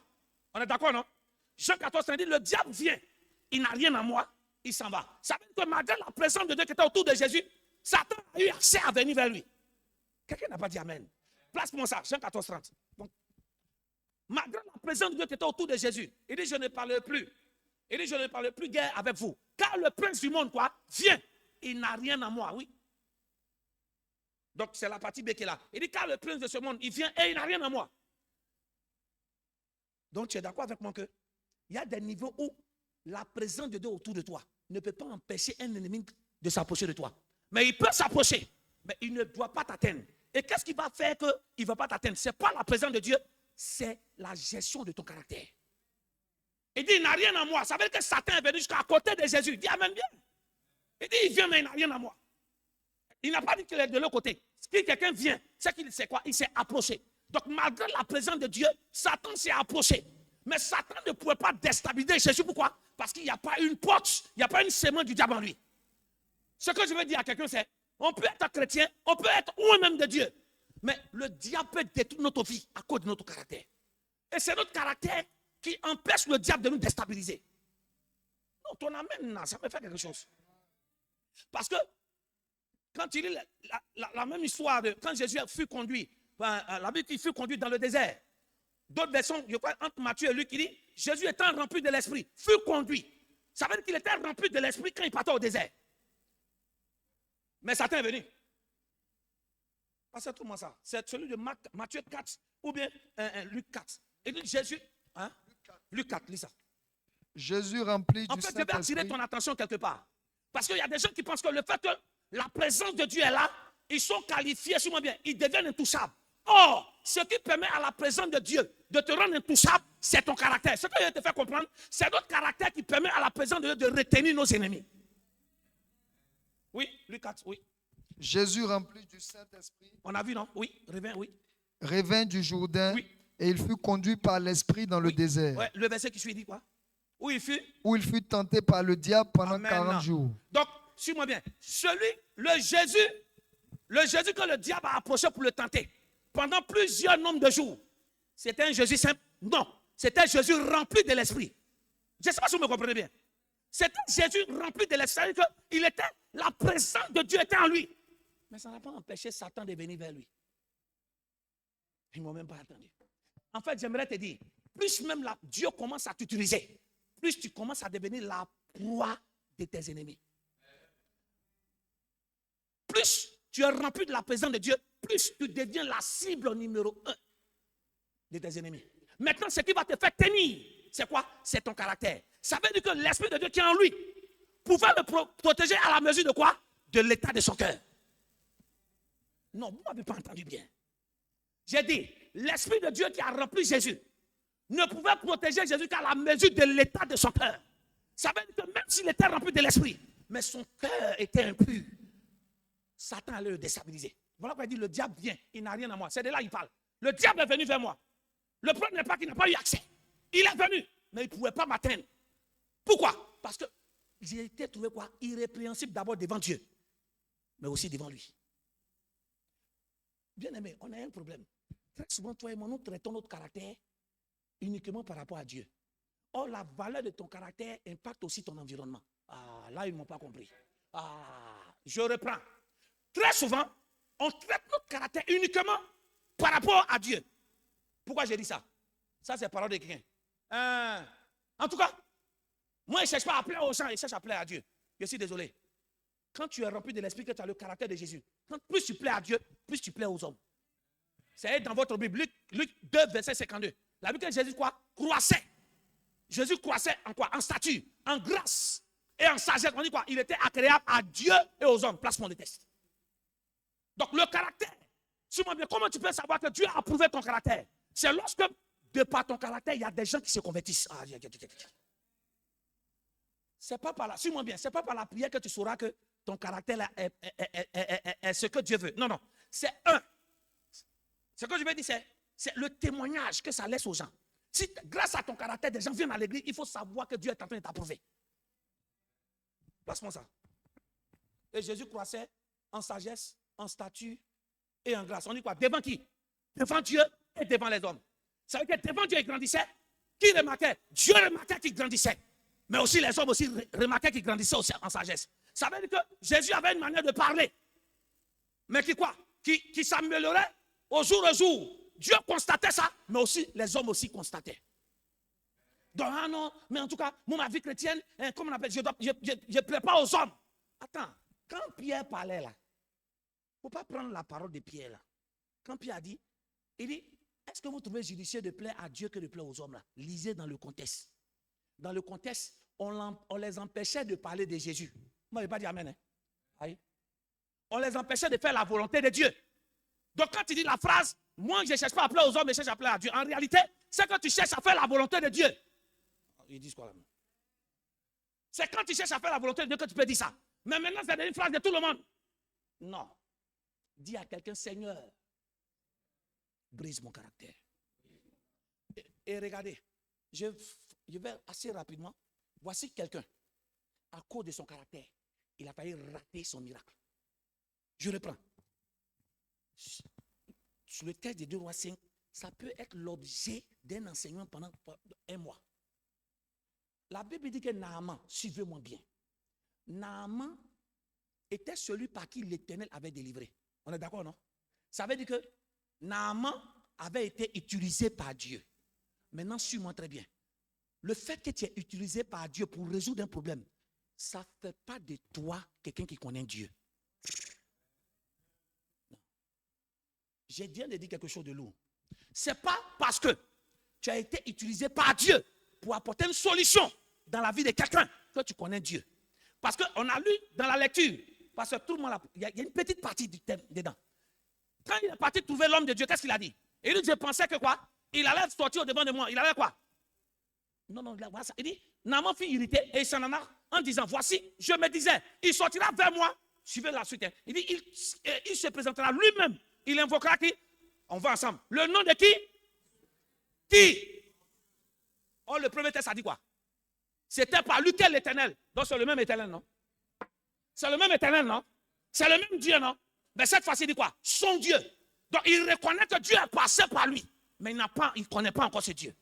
On est d'accord, non? Jean 14, 30, il dit le diable vient, il n'a rien à moi, il s'en va. Ça veut dire que malgré la présence de Dieu qui était autour de Jésus, Satan a eu accès à venir vers lui. Quelqu'un n'a pas dit amen. Place-moi ça, Jean 14, 30. Donc, malgré la présence de Dieu qui était autour de Jésus, il dit je ne parle plus. Il dit je ne parle plus guère avec vous. Car le prince du monde, quoi, vient, il n'a rien à moi, oui. Donc c'est la partie B qui est là. Il dit car le prince de ce monde, il vient et il n'a rien à moi. Donc tu es d'accord avec moi que il y a des niveaux où la présence de Dieu autour de toi ne peut pas empêcher un ennemi de s'approcher de toi. Mais il peut s'approcher, mais il ne doit pas t'atteindre. Et qu'est-ce qui va faire qu'il ne va pas t'atteindre? Ce n'est pas la présence de Dieu, c'est la gestion de ton caractère. Il dit il n'a rien à moi. Ça veut dire que Satan est venu jusqu'à côté de Jésus. Il dit amen bien. Il dit il vient mais il n'a rien à moi. Il n'a pas dit qu'il est de l'autre côté. Si quelqu'un vient, c'est qu'il sait quoi? Il s'est approché. Donc malgré la présence de Dieu, Satan s'est approché. Mais Satan ne pouvait pas déstabiliser Jésus. Pourquoi? Parce qu'il n'y a pas une porte, il n'y a pas une sémence du diable en lui. Ce que je veux dire à quelqu'un, c'est on peut être chrétien, on peut être ou même de Dieu. Mais le diable peut détruire notre vie à cause de notre caractère. Et c'est notre caractère qui empêche le diable de nous déstabiliser. Non, ton amen, ça me fait quelque chose. Parce que quand il lit la même histoire de quand Jésus fut conduit, la Bible, il fut conduit dans le désert. D'autres versions, je crois, entre Matthieu et Luc, il dit Jésus étant rempli de l'esprit, fut conduit. Ça veut dire qu'il était rempli de l'esprit quand il partait au désert. Mais Satan est venu. C'est tout moi ça. C'est celui de Matthieu 4 ou bien Luc 4. Et dit Jésus, hein? Luc 4, lis ça. Jésus rempli du Saint-Esprit. En fait, je vais attirer ton attention quelque part. Parce qu'il y a des gens qui pensent que le fait que la présence de Dieu est là, ils sont qualifiés, suis-moi bien, ils deviennent intouchables. Or, ce qui permet à la présence de Dieu de te rendre intouchable, c'est ton caractère. Ce que je vais te faire comprendre, c'est notre caractère qui permet à la présence de Dieu de retenir nos ennemis. Oui, Luc 4, oui. Jésus rempli du Saint-Esprit. On a vu, non? Oui, revint, oui. Revint du Jourdain, oui. Et il fut conduit par l'Esprit dans le désert. Ouais, le verset qui suit dit quoi? Où il fut tenté par le diable pendant Amen. 40 jours. Donc, suis-moi bien. Le Jésus que le diable a approché pour le tenter, pendant plusieurs nombres de jours, c'était un Jésus simple? Non. C'était un Jésus rempli de l'Esprit. Je ne sais pas si vous me comprenez bien. C'était un Jésus rempli de l'Esprit. La présence de Dieu était en lui. Mais ça n'a pas empêché Satan de venir vers lui. Ils ne m'ont même pas attendu. En fait, j'aimerais te dire, plus même Dieu commence à t'utiliser, plus tu commences à devenir la proie de tes ennemis. Plus tu es rempli de la présence de Dieu, plus tu deviens la cible numéro 1 de tes ennemis. Maintenant, ce qui va te faire tenir, c'est quoi? C'est ton caractère. Ça veut dire que l'Esprit de Dieu qui est en lui pouvait le protéger à la mesure de quoi? De l'état de son cœur. Non, vous ne m'avez pas entendu bien. J'ai dit, l'Esprit de Dieu qui a rempli Jésus ne pouvait protéger Jésus qu'à la mesure de l'état de son cœur. Ça veut dire que même s'il était rempli de l'Esprit, mais son cœur était impur, Satan allait le déstabiliser. Voilà pourquoi il dit, le diable vient, il n'a rien à moi. C'est de là qu'il parle. Le diable est venu vers moi. Le problème n'est pas qu'il n'a pas eu accès. Il est venu, mais il ne pouvait pas m'atteindre. Pourquoi? Parce que j'ai été trouvé quoi? Irrépréhensible d'abord devant Dieu, mais aussi devant lui. Bien aimé, on a un problème. Très souvent, toi et moi, nous traitons notre caractère uniquement par rapport à Dieu. Or, la valeur de ton caractère impacte aussi ton environnement. Ah, là, ils ne m'ont pas compris. Ah, je reprends. Très souvent, On traite notre caractère uniquement par rapport à Dieu. Pourquoi j'ai dit ça? Ça, c'est parole de quelqu'un. En tout cas, moi, je ne cherche pas à plaire aux gens, je cherche à plaire à Dieu. Je suis désolé. Quand tu es rempli de l'esprit, que tu as le caractère de Jésus, plus tu plais à Dieu, plus tu plais aux hommes. C'est dans votre Bible, Luc 2, verset 52. La Bible que Jésus quoi? Croissait. Jésus croissait en quoi? En stature, en grâce et en sagesse. On dit quoi? Il était agréable à Dieu et aux hommes. Placement de test. Donc le caractère, suis-moi bien, comment tu peux savoir que Dieu a approuvé ton caractère? C'est lorsque, de par ton caractère, il y a des gens qui se convertissent. C'est pas par là, suis-moi bien, c'est pas par la prière que tu sauras que ton caractère est ce que Dieu veut. Non, non. C'est ce que je veux dire, c'est le témoignage que ça laisse aux gens. Si grâce à ton caractère, des gens viennent à l'église, il faut savoir que Dieu est en train de t'approuver. Place-moi ça. Et Jésus croissait en sagesse, en stature et en grâce. On dit quoi? Devant qui? Devant Dieu et devant les hommes. Ça veut dire que devant Dieu, il grandissait. Qui remarquait? Dieu remarquait qu'il grandissait. Mais aussi les hommes aussi remarquaient qu'il grandissait aussi en sagesse. Ça veut dire que Jésus avait une manière de parler. Mais qui quoi? Qui s'améliorait au jour le jour. Dieu constatait ça, mais aussi les hommes aussi constataient. Donc, ah non, mais en tout cas, moi, ma vie chrétienne, comment on appelle, je ne plais pas aux hommes. Attends, quand Pierre parlait là, il ne faut pas prendre la parole de Pierre là. Quand Pierre a dit, il dit, est-ce que vous trouvez judicieux de plaire à Dieu que de plaire aux hommes là? Lisez dans le contexte. Dans le contexte, on les empêchait de parler de Jésus. Moi, je ne vais pas dire amen. Hein? Aïe. On les empêchait de faire la volonté de Dieu. Donc, quand tu dis la phrase, moi, je ne cherche pas à plaire aux hommes, je cherche à plaire à Dieu. En réalité, c'est que tu cherches à faire la volonté de Dieu. Ils disent quoi là? C'est quand tu cherches à faire la volonté de Dieu que tu peux dire ça. Mais maintenant, c'est une phrase de tout le monde. Non. Dis à quelqu'un, Seigneur, brise mon caractère. Et regardez, je vais assez rapidement. Voici quelqu'un, à cause de son caractère, il a failli rater son miracle. Je reprends. Sur le texte de 2 Rois 5, ça peut être l'objet d'un enseignement pendant un mois. La Bible dit que Naaman, suivez-moi bien, Naaman était celui par qui l'Éternel avait délivré. On est d'accord, non? Ça veut dire que Naaman avait été utilisé par Dieu. Maintenant, suis-moi très bien. Le fait que tu es utilisé par Dieu pour résoudre un problème, ça ne fait pas de toi quelqu'un qui connaît Dieu. Non. J'ai bien de dire quelque chose de lourd. Ce n'est pas parce que tu as été utilisé par Dieu pour apporter une solution dans la vie de quelqu'un que tu connais Dieu. Parce qu'on a lu dans la lecture, parce que tout le monde, il y a une petite partie du thème dedans. Quand il est parti trouver l'homme de Dieu, qu'est-ce qu'il a dit? Il dit, je pensais que quoi? Il allait sortir au devant de moi. Il allait quoi? Non, voilà ça. Il dit, Naaman fut irrité et il s'en en a en disant, voici, je me disais, il sortira vers moi. Suivez la suite. Il dit, il se présentera lui-même. Il invoquera qui? On va ensemble. Le nom de qui? Qui? Oh, le premier texte a dit quoi? C'était par lui qu'est l'Éternel. Donc c'est le même Éternel, non? C'est le même Éternel, non? C'est le même Dieu, non? Mais cette fois-ci, il dit quoi? Son Dieu. Donc il reconnaît que Dieu est passé par lui. Mais il ne connaît pas encore ce Dieu.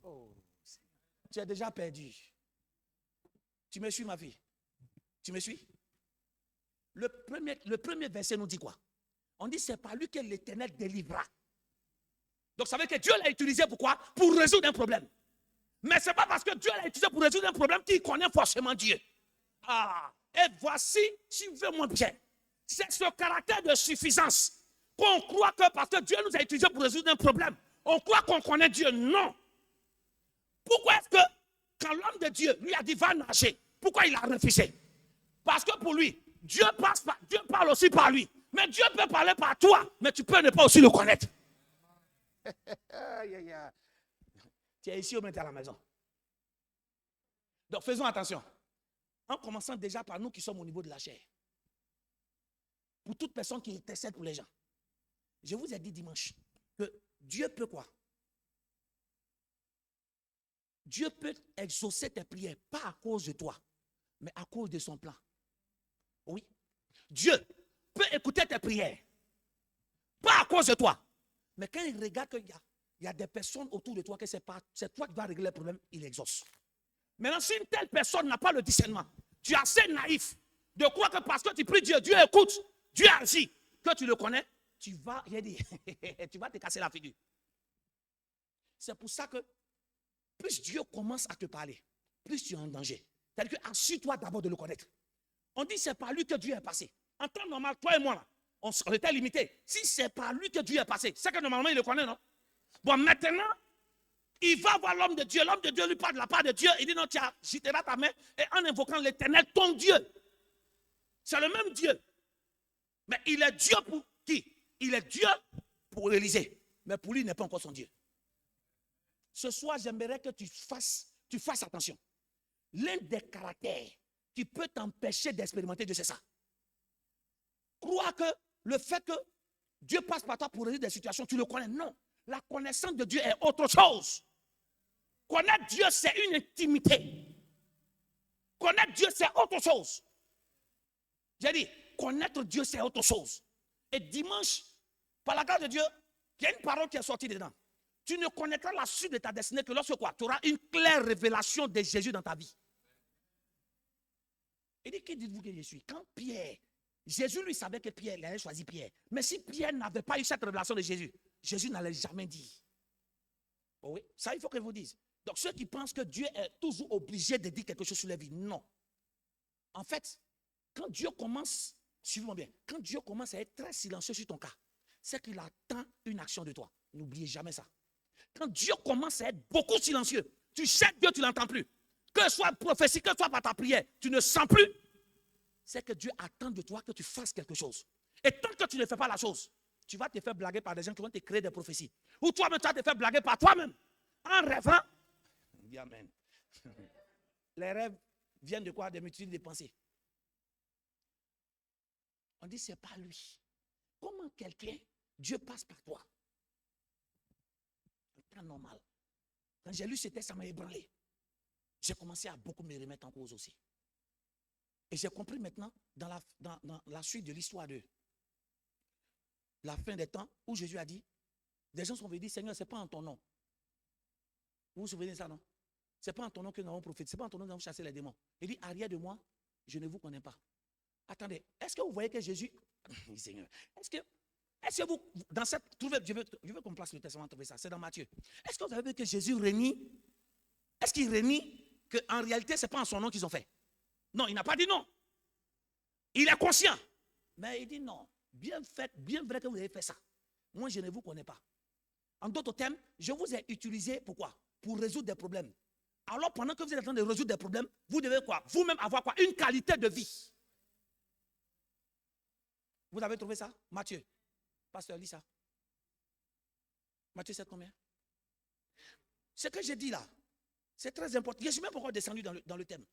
Oh, tu es déjà perdu. Tu me suis, ma fille? Tu me suis? Le premier verset nous dit quoi? On dit c'est par lui que l'Éternel délivra. Donc ça veut dire que Dieu l'a utilisé pourquoi? Pour résoudre un problème. Mais ce n'est pas parce que Dieu l'a utilisé pour résoudre un problème qu'il connaît forcément Dieu. Ah, et voici, suivez-moi bien. C'est ce caractère de suffisance qu'on croit que parce que Dieu nous a utilisé pour résoudre un problème, on croit qu'on connaît Dieu. Non. Pourquoi est-ce que quand l'homme de Dieu lui a dit va nager, pourquoi il a refusé? Parce que pour lui, Dieu parle aussi par lui. Mais Dieu peut parler par toi, mais tu peux ne pas aussi le connaître. Tu es ici ou bien tu es à la maison. Donc faisons attention. En commençant déjà par nous qui sommes au niveau de la chair. Pour toute personne qui intercède pour les gens. Je vous ai dit dimanche que Dieu peut quoi? Dieu peut exaucer tes prières, pas à cause de toi, mais à cause de son plan. Oui. Dieu peut écouter tes prières, pas à cause de toi. Mais quand il regarde qu'il y a des personnes autour de toi, que c'est toi qui dois régler le problème, il exauce. Maintenant, si une telle personne n'a pas le discernement, tu es assez naïf de croire que parce que tu pries Dieu, Dieu écoute. Dieu a agi, que tu le connais, tu vas, j'ai dit, tu vas te casser la figure. C'est pour ça que plus Dieu commence à te parler, plus tu es en danger. C'est-à-dire que assure-toi d'abord de le connaître. On dit c'est par lui que Dieu est passé. En temps normal, toi et moi, là, on était limités. Si c'est par lui que Dieu est passé, c'est que normalement il le connaît, non? Bon, maintenant, il va voir l'homme de Dieu. L'homme de Dieu lui parle de la part de Dieu. Il dit non, tu agiteras ta main et en invoquant l'Éternel, ton Dieu. C'est le même Dieu. Mais il est Dieu pour qui? Il est Dieu pour Élisée. Mais pour lui, il n'est pas encore son Dieu. Ce soir, j'aimerais que tu fasses attention. L'un des caractères qui peut t'empêcher d'expérimenter Dieu, c'est ça. Crois que le fait que Dieu passe par toi pour résoudre des situations, tu le connais. Non. La connaissance de Dieu est autre chose. Connaître Dieu, c'est une intimité. Connaître Dieu, c'est autre chose. J'ai dit, connaître Dieu, c'est autre chose. Et dimanche, par la grâce de Dieu, il y a une parole qui est sortie dedans. Tu ne connaîtras la suite de ta destinée que lorsque quoi? Tu auras une claire révélation de Jésus dans ta vie. Il dit, qui dites-vous que je suis? Quand Pierre, Jésus lui savait que Pierre, il avait choisi Pierre. Mais si Pierre n'avait pas eu cette révélation de Jésus, Jésus n'allait jamais dire. Oh oui, ça il faut que je vous dise. Donc ceux qui pensent que Dieu est toujours obligé de dire quelque chose sur la vie, non. En fait, quand Dieu commence, suivez-moi bien, quand Dieu commence à être très silencieux sur ton cas, c'est qu'il attend une action de toi. N'oubliez jamais ça. Quand Dieu commence à être beaucoup silencieux, tu cherches Dieu, tu ne l'entends plus. Que ce soit prophétie, que ce soit par ta prière, tu ne sens plus. C'est que Dieu attend de toi que tu fasses quelque chose. Et tant que tu ne fais pas la chose, tu vas te faire blaguer par des gens qui vont te créer des prophéties. Ou toi-même, tu vas te faire blaguer par toi-même. En rêvant. Dis amen. Les rêves viennent de quoi? Des multitudes de pensées. On dit c'est pas lui. Comment quelqu'un, Dieu passe par toi? En temps normal. Quand j'ai lu ce texte, ça m'a ébranlé. J'ai commencé à beaucoup me remettre en cause aussi. Et j'ai compris maintenant, dans la suite de l'histoire de la fin des temps, où Jésus a dit, des gens sont venus dire, Seigneur, ce n'est pas en ton nom. Vous vous souvenez de ça, non? Ce n'est pas en ton nom que nous avons prophétisé, ce n'est pas en ton nom que nous avons chassé les démons. Il dit, arrière de moi, je ne vous connais pas. Attendez, est-ce que vous voyez que Jésus, Seigneur, est-ce que vous, dans cette, je veux qu'on place le testament, trouver ça, c'est dans Matthieu. Est-ce que vous avez vu que Jésus renie? Est-ce qu'il renie qu'en réalité, ce n'est pas en son nom qu'ils ont fait? Non, il n'a pas dit non. Il est conscient. Mais il dit non. Bien fait, bien vrai que vous avez fait ça. Moi, je ne vous connais pas. En d'autres termes, je vous ai utilisé pourquoi? Pour résoudre des problèmes. Alors, pendant que vous êtes en train de résoudre des problèmes, vous devez quoi? Vous-même avoir quoi? Une qualité de vie. Vous avez trouvé ça? Matthieu. Pasteur, lis ça. Matthieu, c'est combien? Ce que j'ai dit là, c'est très important. Je ne suis même pas encore descendu dans le thème.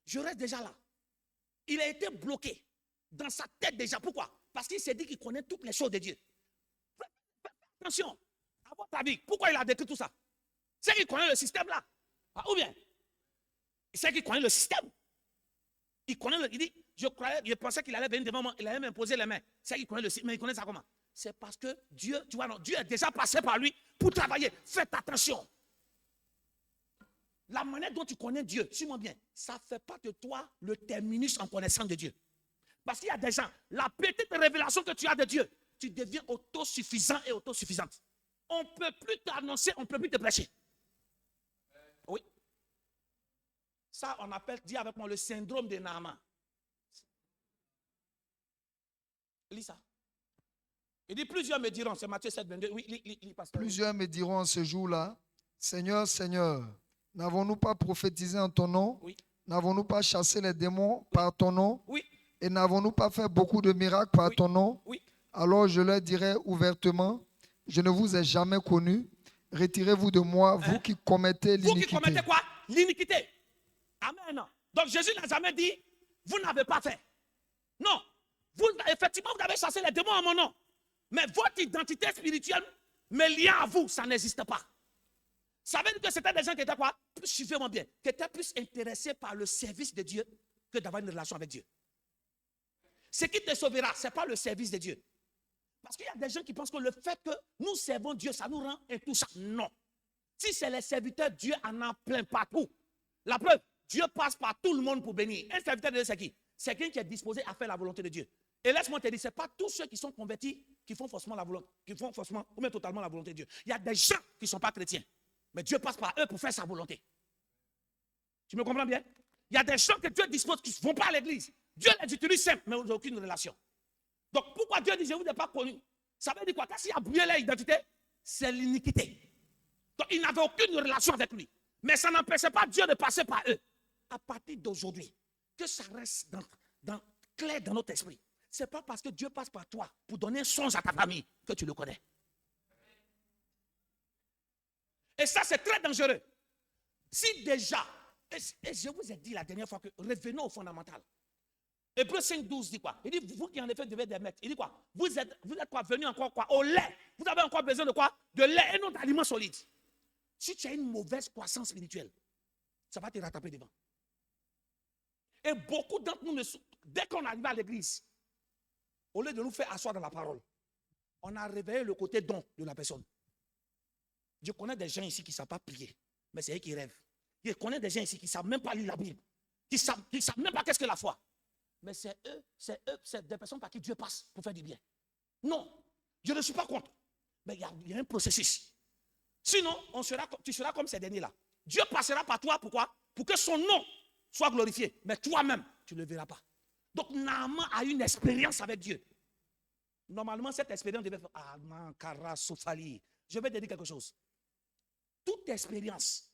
Je reste déjà là. Il a été bloqué dans sa tête déjà. Pourquoi? Parce qu'il s'est dit qu'il connaît toutes les choses de Dieu. Attention, à votre avis, pourquoi il a décrit tout ça? C'est qu'il connaît le système là. Ou bien, c'est qu'il connaît le système. Il connaît il dit, je pensais qu'il allait venir devant moi, il allait m'imposer les mains. C'est qu'il connaît le système, mais il connaît ça comment? C'est parce que Dieu, tu vois, non, Dieu est déjà passé par lui pour travailler. Faites attention. La manière dont tu connais Dieu, suis-moi bien, ça ne fait pas de toi le terminus en connaissant de Dieu. Parce qu'il y a des gens, la petite révélation que tu as de Dieu, tu deviens autosuffisant et autosuffisante. On ne peut plus t'annoncer, on ne peut plus te prêcher. Oui. Ça, on appelle, dis avec moi, le syndrome de Naaman. Lis ça. Il dit, plusieurs me diront, c'est Matthieu 7, 22. Oui, lis, pasteur. Plusieurs me diront en ce jour-là, Seigneur, Seigneur, n'avons-nous pas prophétisé en ton nom? Oui. N'avons-nous pas chassé les démons par ton nom? Oui. Et n'avons-nous pas fait beaucoup de miracles par ton nom? Oui. Alors je leur dirai ouvertement, je ne vous ai jamais connu. Retirez-vous de moi, vous qui commettez l'iniquité. Vous qui commettez quoi? L'iniquité. Amen. Donc Jésus n'a jamais dit, vous n'avez pas fait. Non. Effectivement, vous avez chassé les démons en mon nom. Mais votre identité spirituelle, mes liens à vous, ça n'existe pas. Ça veut dire que c'était des gens qui étaient quoi? Suivez-moi bien. Qui étaient plus intéressés par le service de Dieu que d'avoir une relation avec Dieu. Ce qui te sauvera, ce n'est pas le service de Dieu. Parce qu'il y a des gens qui pensent que le fait que nous servons Dieu, ça nous rend intouchables. Non. Si c'est les serviteurs, Dieu en a plein partout. La preuve, Dieu passe par tout le monde pour bénir. Un serviteur de Dieu, c'est qui? C'est quelqu'un qui est disposé à faire la volonté de Dieu. Et laisse-moi te dire, ce n'est pas tous ceux qui sont convertis qui font forcément la volonté, qui font forcément ou même totalement la volonté de Dieu. Il y a des gens qui ne sont pas chrétiens, mais Dieu passe par eux pour faire sa volonté. Tu me comprends bien? Il y a des gens que Dieu dispose qui ne vont pas à l'église. Dieu les utilise simples, mais ils n'ont aucune relation. Donc pourquoi Dieu dit je ne vous ai pas connu? Ça veut dire quoi? Quand il a brûlé leur identité, c'est l'iniquité. Donc ils n'avaient aucune relation avec lui. Mais ça n'empêchait pas Dieu de passer par eux. À partir d'aujourd'hui, que ça reste clair dans notre esprit. Ce n'est pas parce que Dieu passe par toi pour donner un songe à ta famille que tu le connais. Et ça, c'est très dangereux. Si déjà, et je vous ai dit la dernière fois que revenons au fondamental. Hébreux 5:12 dit quoi? Il dit, vous qui en effet devez des maîtres. Il dit quoi? Vous êtes quoi? Venus encore quoi? Au lait. Vous avez encore besoin de quoi? De lait et non d'aliments solides. Si tu as une mauvaise croissance spirituelle, ça va te rattraper devant. Et beaucoup d'entre nous, dès qu'on arrive à l'église, au lieu de nous faire asseoir dans la parole, on a réveillé le côté don de la personne. Je connais des gens ici qui ne savent pas prier, mais c'est eux qui rêvent. Je connais des gens ici qui ne savent même pas lire la Bible, qui ne savent même pas qu'est-ce que la foi. Mais c'est des personnes par qui Dieu passe pour faire du bien. Non, je ne suis pas contre. Mais il y a un processus. Sinon, tu seras comme ces derniers-là. Dieu passera par toi, pourquoi? Pour que son nom soit glorifié. Mais toi-même, tu ne le verras pas. Donc, Naaman a une expérience avec Dieu. Normalement, cette expérience devait faire je vais te dire quelque chose. Toute expérience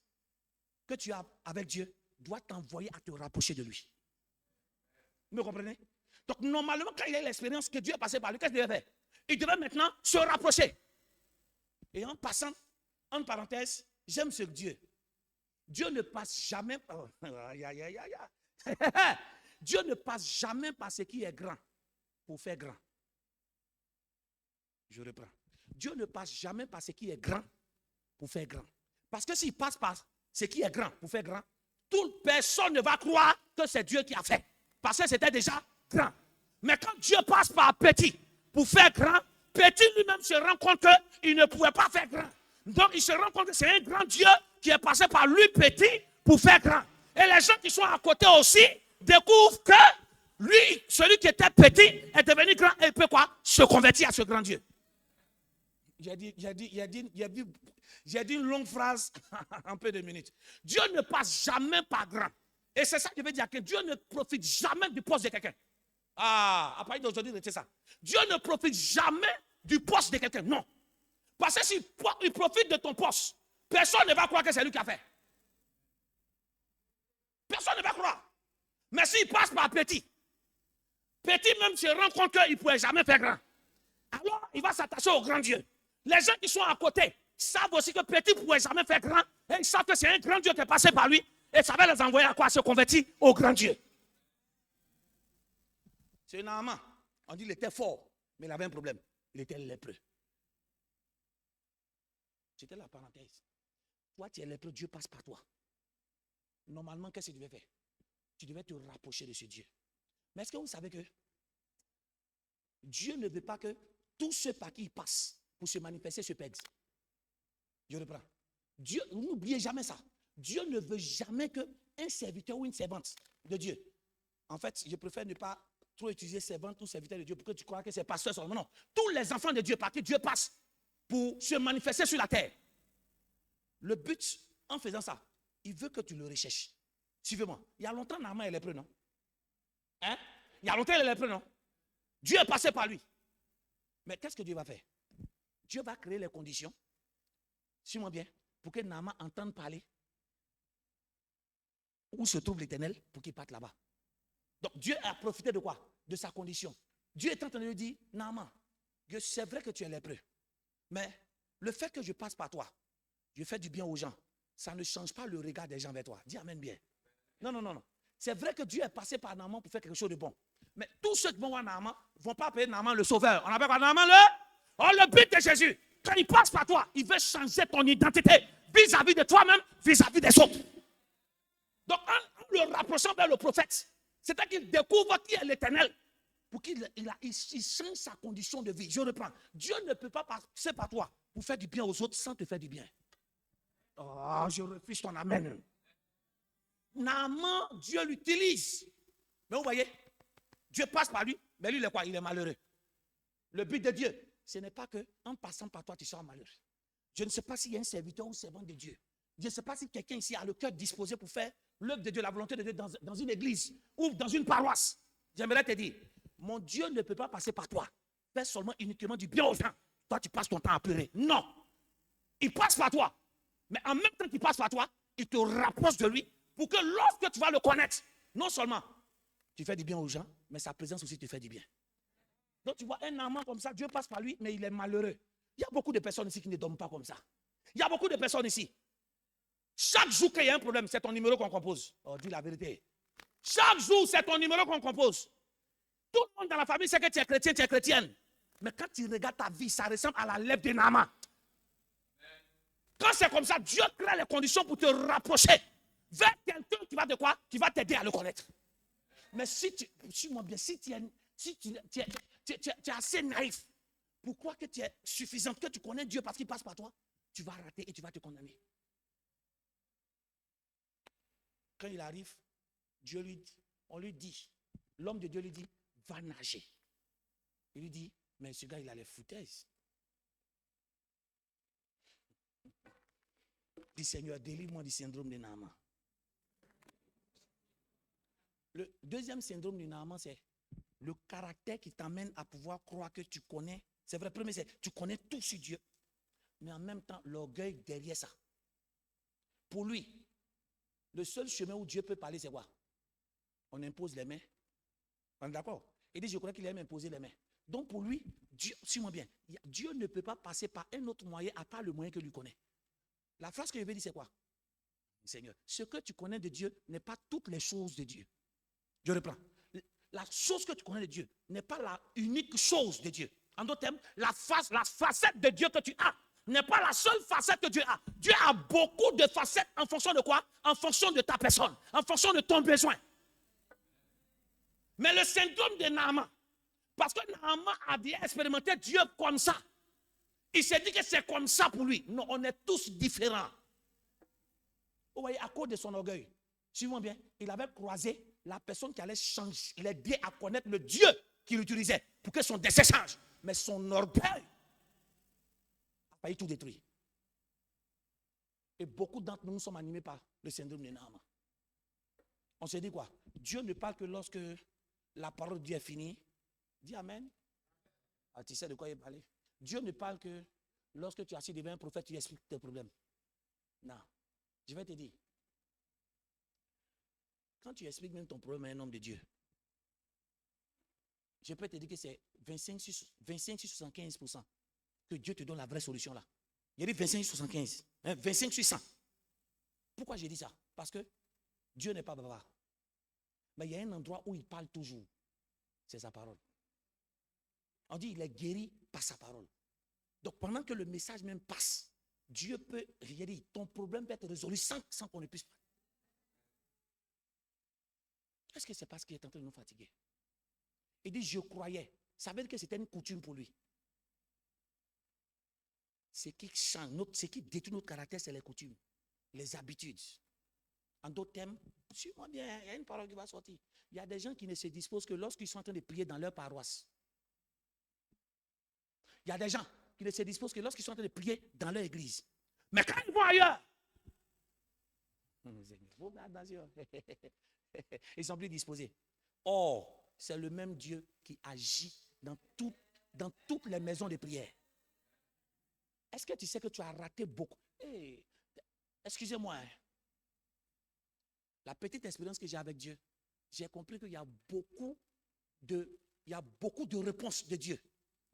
que tu as avec Dieu doit t'envoyer à te rapprocher de lui. Vous me comprenez? Donc, normalement, quand il a l'expérience que Dieu a passé par lui, qu'est-ce qu'il devait faire? Il devait maintenant se rapprocher. Et en passant, en parenthèse, j'aime ce Dieu. Dieu ne passe jamais par... Dieu ne passe jamais par ce qui est grand pour faire grand. Je reprends. Dieu ne passe jamais par ce qui est grand pour faire grand. Parce que s'il passe par ce qui est grand pour faire grand, toute personne ne va croire que c'est Dieu qui a fait. Parce que c'était déjà grand. Mais quand Dieu passe par petit pour faire grand, petit lui-même se rend compte qu'il ne pouvait pas faire grand. Donc il se rend compte que c'est un grand Dieu qui est passé par lui petit pour faire grand. Et les gens qui sont à côté aussi découvrent que lui, celui qui était petit, est devenu grand et peut quoi? Se convertir à ce grand Dieu. J'ai dit une longue phrase en peu de minutes. Dieu ne passe jamais par grand. Et c'est ça que je veux dire, que Dieu ne profite jamais du poste de quelqu'un. À partir d'aujourd'hui, c'est ça. Dieu ne profite jamais du poste de quelqu'un. Non. Parce que s'il profite de ton poste, personne ne va croire que c'est lui qui a fait. Personne ne va croire. Mais s'il passe par petit même se rend compte qu'il ne pourrait jamais faire grand. Alors, il va s'attacher au grand Dieu. Les gens qui sont à côté savent aussi que petit ne pourrait jamais faire grand. Et ils savent que c'est un grand Dieu qui est passé par lui. Et ça va les envoyer à quoi? Se convertir au grand Dieu. C'est Naaman. On dit qu'il était fort, mais il avait un problème. Il était lépreux. C'était la parenthèse. Toi, tu es lépreux, Dieu passe par toi. Normalement, qu'est-ce que tu devais faire? Tu devais te rapprocher de ce Dieu. Mais est-ce que vous savez que Dieu ne veut pas que tous ceux par qui il passe pour se manifester se perdent? Je reprends. Dieu, n'oubliez jamais ça. Dieu ne veut jamais qu'un serviteur ou une servante de Dieu. En fait, je préfère ne pas trop utiliser servante ou serviteur de Dieu pour que tu crois que c'est pasteur seulement. Non. Tous les enfants de Dieu par qui Dieu passe pour se manifester sur la terre. Le but, en faisant ça, il veut que tu le recherches. Suivez-moi. Il y a longtemps, Naaman est lépreux, non? Hein? Il y a longtemps, il est lépreux, non? Dieu est passé par lui. Mais qu'est-ce que Dieu va faire? Dieu va créer les conditions, suis-moi bien, pour que Naaman entende parler où se trouve l'Éternel pour qu'il parte là-bas. Donc Dieu a profité de quoi? De sa condition. Dieu est en train de lui dire, Naaman, c'est vrai que tu es lépreux, mais le fait que je passe par toi, je fais du bien aux gens, ça ne change pas le regard des gens vers toi. Dis amen bien. Non. C'est vrai que Dieu est passé par Naaman pour faire quelque chose de bon. Mais tous ceux qui vont voir Naaman ne vont pas appeler Naaman le sauveur. On appelle quoi Naaman le but de Jésus. Quand il passe par toi, il veut changer ton identité vis-à-vis de toi-même, vis-à-vis des autres. Donc en le rapprochant vers le prophète, c'est-à-dire qu'il découvre qui est l'Éternel pour qu'il change sa condition de vie. Je reprends. Dieu ne peut pas passer par toi pour faire du bien aux autres sans te faire du bien. Oh, je refuse ton amen. Naaman, Dieu l'utilise. Mais vous voyez, Dieu passe par lui, Mais lui, il est quoi? Il est malheureux. Le but de Dieu, ce n'est pas que en passant par toi, tu seras malheureux. Je ne sais pas s'il y a un serviteur ou servant de Dieu. Je ne sais pas si quelqu'un ici a le cœur disposé pour faire l'œuvre de Dieu, la volonté de Dieu dans une église ou dans une paroisse. J'aimerais te dire, mon Dieu ne peut pas passer par toi. Fais seulement uniquement du bien aux gens. Toi, tu passes ton temps à pleurer. Non. Il passe par toi. Mais en même temps qu'il passe par toi, il te rapproche de lui pour que lorsque tu vas le connaître, non seulement tu fais du bien aux gens, mais sa présence aussi te fait du bien. Donc tu vois un amant comme ça, Dieu passe par lui, mais il est malheureux. Il y a beaucoup de personnes ici qui ne dorment pas comme ça. Il y a beaucoup de personnes ici. Chaque jour qu'il y a un problème, c'est ton numéro qu'on compose. Oh, dis la vérité. Chaque jour, c'est ton numéro qu'on compose. Tout le monde dans la famille sait que tu es chrétien, tu es chrétienne. Mais quand tu regardes ta vie, ça ressemble à la lèvre d'un amant. Quand c'est comme ça, Dieu crée les conditions pour te rapprocher vers quelqu'un qui va de quoi? Qui va t'aider à le connaître. Mais si tu es assez naïf, pourquoi que tu es suffisant, que tu connais Dieu parce qu'il passe par toi, tu vas rater et tu vas te condamner. Quand il arrive, on lui dit, l'homme de Dieu lui dit, va nager. Il lui dit, mais ce gars, il a les foutaises. Dis Seigneur, délivre-moi du syndrome de Naaman. Le deuxième syndrome du Naaman, c'est le caractère qui t'amène à pouvoir croire que tu connais. C'est vrai, premier, c'est tu connais tout sur Dieu. Mais en même temps, l'orgueil derrière ça. Pour lui, le seul chemin où Dieu peut parler, c'est quoi? On impose les mains. On est d'accord? Il dit, je crois qu'il aime imposer les mains. Donc pour lui, Dieu, suis-moi bien, Dieu ne peut pas passer par un autre moyen à part le moyen que lui connaît. La phrase que je vais dire, c'est quoi? Seigneur, ce que tu connais de Dieu n'est pas toutes les choses de Dieu. Je reprends. La chose que tu connais de Dieu n'est pas la unique chose de Dieu. En d'autres termes, la facette de Dieu que tu as n'est pas la seule facette que Dieu a. Dieu a beaucoup de facettes en fonction de quoi? En fonction de ta personne, en fonction de ton besoin. Mais le syndrome de Naaman, parce que Naaman a bien expérimenté Dieu comme ça. Il s'est dit que c'est comme ça pour lui. Non, on est tous différents. Vous voyez, à cause de son orgueil, suivons bien, il avait croisé la personne qui allait changer, l'aider à connaître le Dieu qu'il utilisait pour que son décès change. Mais son orgueil a failli tout détruire. Et beaucoup d'entre nous sommes animés par le syndrome de Naaman. On se dit quoi? Dieu ne parle que lorsque la parole de Dieu est finie. Dis Amen. Ah, tu sais de quoi il parlait? Dieu ne parle que lorsque tu es assis devant un prophète, tu expliques tes problèmes. Non. Je vais te dire. Quand tu expliques même ton problème à un homme de Dieu, je peux te dire que c'est 25-75% que Dieu te donne la vraie solution là. Il y a dit 25-75. 25-100. Pourquoi j'ai dit ça? Parce que Dieu n'est pas bavard. Mais il y a un endroit où il parle toujours. C'est sa parole. On dit il est guéri par sa parole. Donc pendant que le message même passe, Dieu peut, j'ai dit, ton problème peut être résolu sans qu'on ne puisse pas. Est-ce que c'est parce qu'il est en train de nous fatiguer? Il dit je croyais. Ça veut dire que c'était une coutume pour lui. Ce qui change, ce qui détruit notre caractère, c'est les coutumes, les habitudes. En d'autres termes, suis-moi bien, il y a une parole qui va sortir. Il y a des gens qui ne se disposent que lorsqu'ils sont en train de prier dans leur paroisse. Il y a des gens qui ne se disposent que lorsqu'ils sont en train de prier dans leur église. Mais quand ils vont ailleurs, ils sont plus disposés. Or, c'est le même Dieu qui agit dans toutes les maisons de prière. Est-ce que tu sais que tu as raté beaucoup? Excusez-moi. La petite expérience que j'ai avec Dieu, j'ai compris qu'il y a beaucoup de réponses de Dieu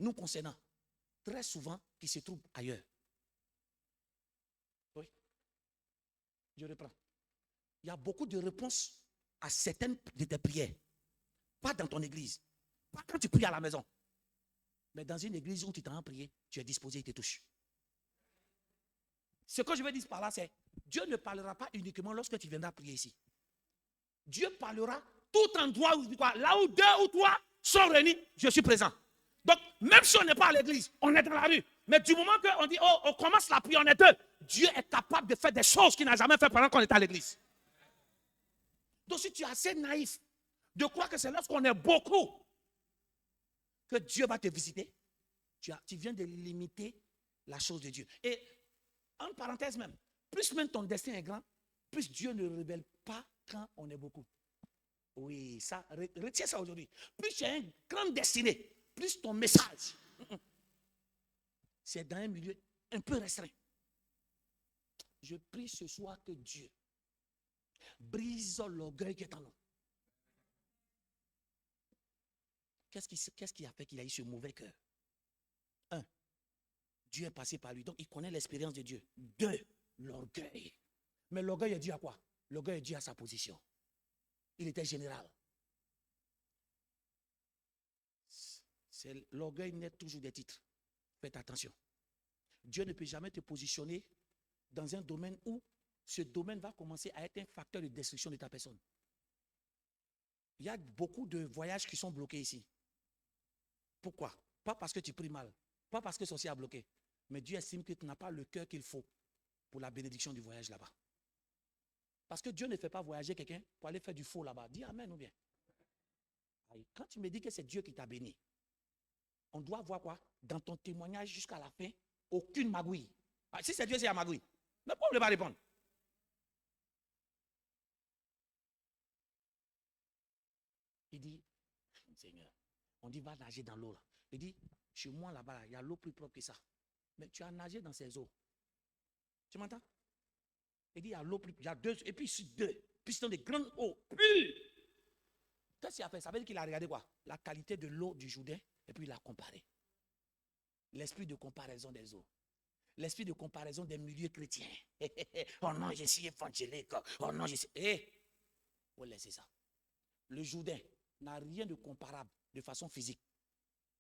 nous concernant, très souvent qui se trouvent ailleurs. Oui. Je reprends. Il y a beaucoup de réponses à certaines de tes prières. Pas dans ton église. Pas quand tu pries à la maison. Mais dans une église où tu t'en as prié, tu es disposé, il te touche. Ce que je veux dire par là, c'est Dieu ne parlera pas uniquement lorsque tu viendras prier ici. Dieu parlera tout endroit où, là où 2 ou 3 sont réunis, je suis présent. Donc, même si on n'est pas à l'église, on est dans la rue. Mais du moment qu'on dit, oh, on commence la prière, on est 2, Dieu est capable de faire des choses qu'il n'a jamais fait pendant qu'on est à l'église. Donc, si tu es assez naïf de croire que c'est lorsqu'on est beaucoup que Dieu va te visiter, tu viens de limiter la chose de Dieu. Et en parenthèse même, plus même ton destin est grand, plus Dieu ne révèle pas quand on est beaucoup. Oui, ça, retiens ça aujourd'hui. Plus tu as une grande destinée, plus ton message, c'est dans un milieu un peu restreint. Je prie ce soir que Dieu brise l'orgueil qui est en nous. Qu'est-ce qui a fait qu'il a eu ce mauvais cœur? 1. Dieu est passé par lui, donc il connaît l'expérience de Dieu. 2. L'orgueil. Mais l'orgueil est dû à quoi? L'orgueil est dû à sa position. Il était général. L'orgueil naît toujours des titres. Faites attention. Dieu ne peut jamais te positionner dans un domaine où ce domaine va commencer à être un facteur de destruction de ta personne. Il y a beaucoup de voyages qui sont bloqués ici. Pourquoi? Pas parce que tu pries mal, pas parce que ceci a bloqué, mais Dieu estime que tu n'as pas le cœur qu'il faut pour la bénédiction du voyage là-bas. Parce que Dieu ne fait pas voyager quelqu'un pour aller faire du faux là-bas. Dis amen ou bien. Quand tu me dis que c'est Dieu qui t'a béni, on doit voir quoi? Dans ton témoignage jusqu'à la fin, aucune magouille. Si c'est Dieu, c'est la magouille. Le pauvre ne va pas répondre. Il dit, Seigneur, on dit va nager dans l'eau là. Il dit, chez moi là-bas, il y a l'eau plus propre que ça. Mais tu as nagé dans ces eaux. Tu m'entends? Il dit, il y a l'eau plus, il y a 2, et puis ici 2. Puis ce sont des grandes eaux pures. Qu'est-ce qu'il a fait? Ça veut dire qu'il a regardé quoi? La qualité de l'eau du Jourdain, et puis il a comparé. L'esprit de comparaison des eaux. L'esprit de comparaison des milieux chrétiens. Oh non, je suis évangélique. Oh non, je suis... faut laisser ça. Le Jourdain n'a rien de comparable de façon physique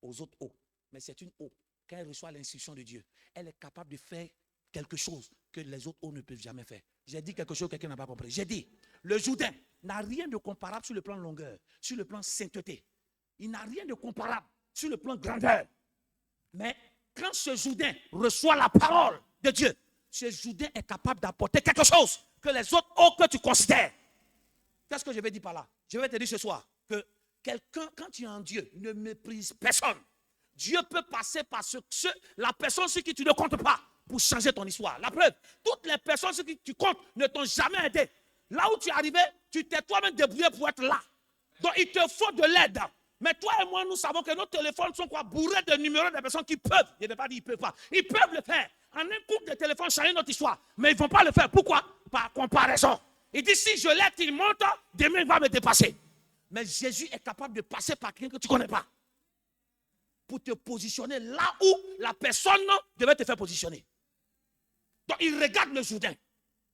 aux autres eaux. Mais c'est une eau. Quand elle reçoit l'instruction de Dieu, elle est capable de faire quelque chose que les autres eaux ne peuvent jamais faire. J'ai dit quelque chose que quelqu'un n'a pas compris. J'ai dit, le Jourdain n'a rien de comparable sur le plan longueur, sur le plan sainteté. Il n'a rien de comparable sur le plan grandeur. Mais quand ce Jourdain reçoit la parole de Dieu, ce Jourdain est capable d'apporter quelque chose que les autres eaux que tu considères. Qu'est-ce que je vais dire par là? Je vais te dire ce soir que quelqu'un, quand tu es en Dieu, ne méprise personne. Dieu peut passer par la personne sur qui tu ne comptes pas pour changer ton histoire. La preuve, toutes les personnes sur qui tu comptes ne t'ont jamais aidé. Là où tu es arrivé, tu t'es toi-même débrouillé pour être là. Donc il te faut de l'aide. Mais toi et moi, nous savons que nos téléphones sont quoi? Bourrés de numéros des personnes qui peuvent. Je ne vais pas dire qu'ils ne peuvent pas. Ils peuvent le faire. En un coup de téléphone, changer notre histoire. Mais ils ne vont pas le faire. Pourquoi? Par comparaison. Il dit, si je l'aide, il monte, demain il va me dépasser. Mais Jésus est capable de passer par quelqu'un que tu ne connais pas. Pour te positionner là où la personne devait te faire positionner. Donc il regarde le Jourdain.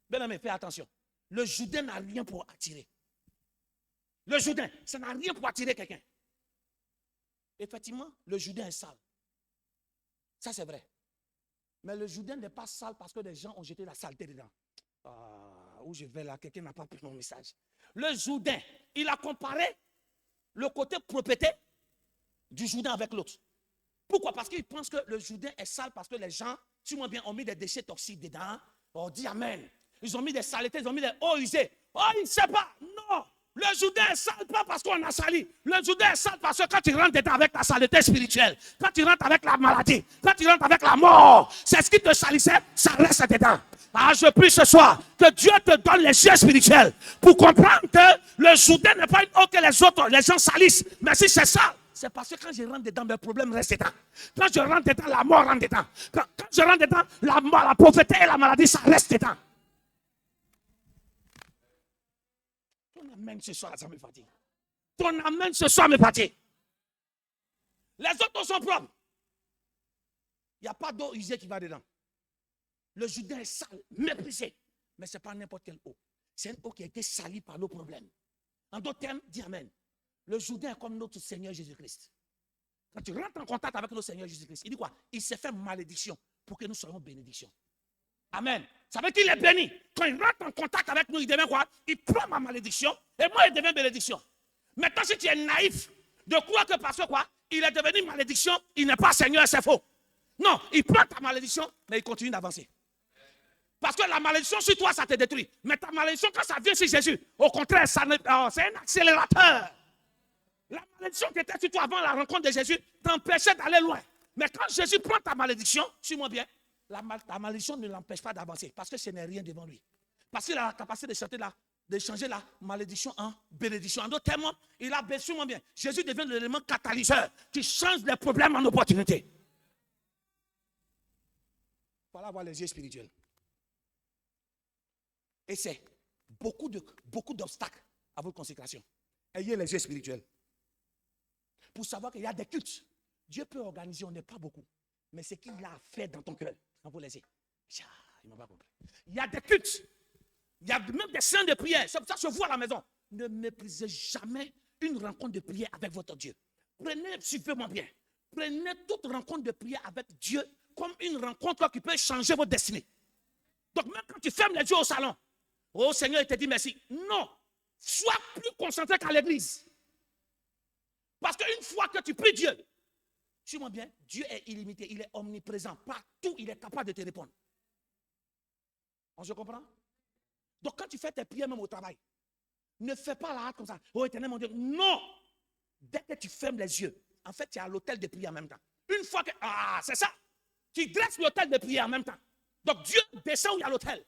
Bien-aimé, fais attention. Le Jourdain n'a rien pour attirer. Le Jourdain, ça n'a rien pour attirer quelqu'un. Effectivement, le Jourdain est sale. Ça, c'est vrai. Mais le Jourdain n'est pas sale parce que les gens ont jeté la saleté dedans. Où je vais là, quelqu'un n'a pas pris mon message. Le Jourdain, il a comparé le côté propriété du Jourdain avec l'autre. Pourquoi? Parce qu'il pense que le Jourdain est sale parce que les gens, sûrement bien, ont mis des déchets toxiques dedans. Oh, dis amen. Ils ont mis des saletés, ils ont mis des eaux usées. Oh, il ne sait pas. Non. Le Jourdain est sale pas parce qu'on a sali. Le Jourdain est sale parce que quand tu rentres dedans avec la saleté spirituelle, quand tu rentres avec la maladie, quand tu rentres avec la mort, c'est ce qui te salissait, ça reste dedans. Je prie ce soir que Dieu te donne les yeux spirituels pour comprendre que le Jourdain n'est pas une eau que les gens salissent. Mais si c'est ça, c'est parce que quand je rentre dedans, mes problèmes restent dedans. Quand je rentre dedans, la mort rentre dedans. Quand je rentre dedans, la pauvreté et la maladie, ça reste dedans. Ton amen ce soir, ça me fatigue. Ton amen ce soir me fatigue. Les autres sont propres. Il n'y a pas d'eau usée qui va dedans. Le Jourdain est sale, méprisé. Mais ce n'est pas n'importe quelle eau. C'est une eau qui a été salie par nos problèmes. En d'autres termes, dis amen. Le Jourdain est comme notre Seigneur Jésus-Christ. Quand tu rentres en contact avec notre Seigneur Jésus-Christ, il dit quoi? Il s'est fait malédiction pour que nous soyons bénédiction. Amen. Ça veut dire qu'il est béni. Quand il rentre en contact avec nous, il devient quoi? Il prend ma malédiction et moi, il devient bénédiction. Maintenant, si tu es naïf de croire que parce que quoi? Il est devenu malédiction, il n'est pas Seigneur, c'est faux. Non, il prend ta malédiction, mais il continue d'avancer. Parce que la malédiction sur toi, ça te détruit. Mais ta malédiction, quand ça vient sur Jésus, au contraire, c'est un accélérateur. La malédiction qui était sur toi avant la rencontre de Jésus t'empêchait d'aller loin. Mais quand Jésus prend ta malédiction, suis-moi bien, ta malédiction ne l'empêche pas d'avancer parce que ce n'est rien devant lui. Parce qu'il a la capacité de changer la malédiction en bénédiction. En d'autres termes, il a besoin bien. Jésus devient l'élément catalyseur qui change les problèmes en opportunité. Voilà avoir les yeux spirituels. Et c'est beaucoup d'obstacles à votre consécration. Ayez les yeux spirituels. Pour savoir qu'il y a des cultes. Dieu peut organiser, on n'est pas beaucoup. Mais ce qu'il a fait dans ton cœur, on peut laisser. Il m'a pas compris. Il y a des cultes. Il y a même des séances de prière. C'est pour ça que je vois à la maison. Ne méprisez jamais une rencontre de prière avec votre Dieu. Prenez, suivez-moi bien. Prenez toute rencontre de prière avec Dieu comme une rencontre qui peut changer votre destinée. Donc même quand tu fermes les yeux au salon, oh Seigneur, il te dit merci. Non. Sois plus concentré qu'à l'église. Parce qu'une fois que tu pries Dieu, suis-moi bien, Dieu est illimité, il est omniprésent. Partout, il est capable de te répondre. On se comprend? Donc quand tu fais tes prières même au travail, ne fais pas la hâte comme ça. Oh éternel mon Dieu. Non. Dès que tu fermes les yeux, en fait, tu es à l'hôtel de prière en même temps. Une fois que... Ah, c'est ça. Tu dresses l'hôtel de prière en même temps. Donc Dieu descend où il y a l'hôtel.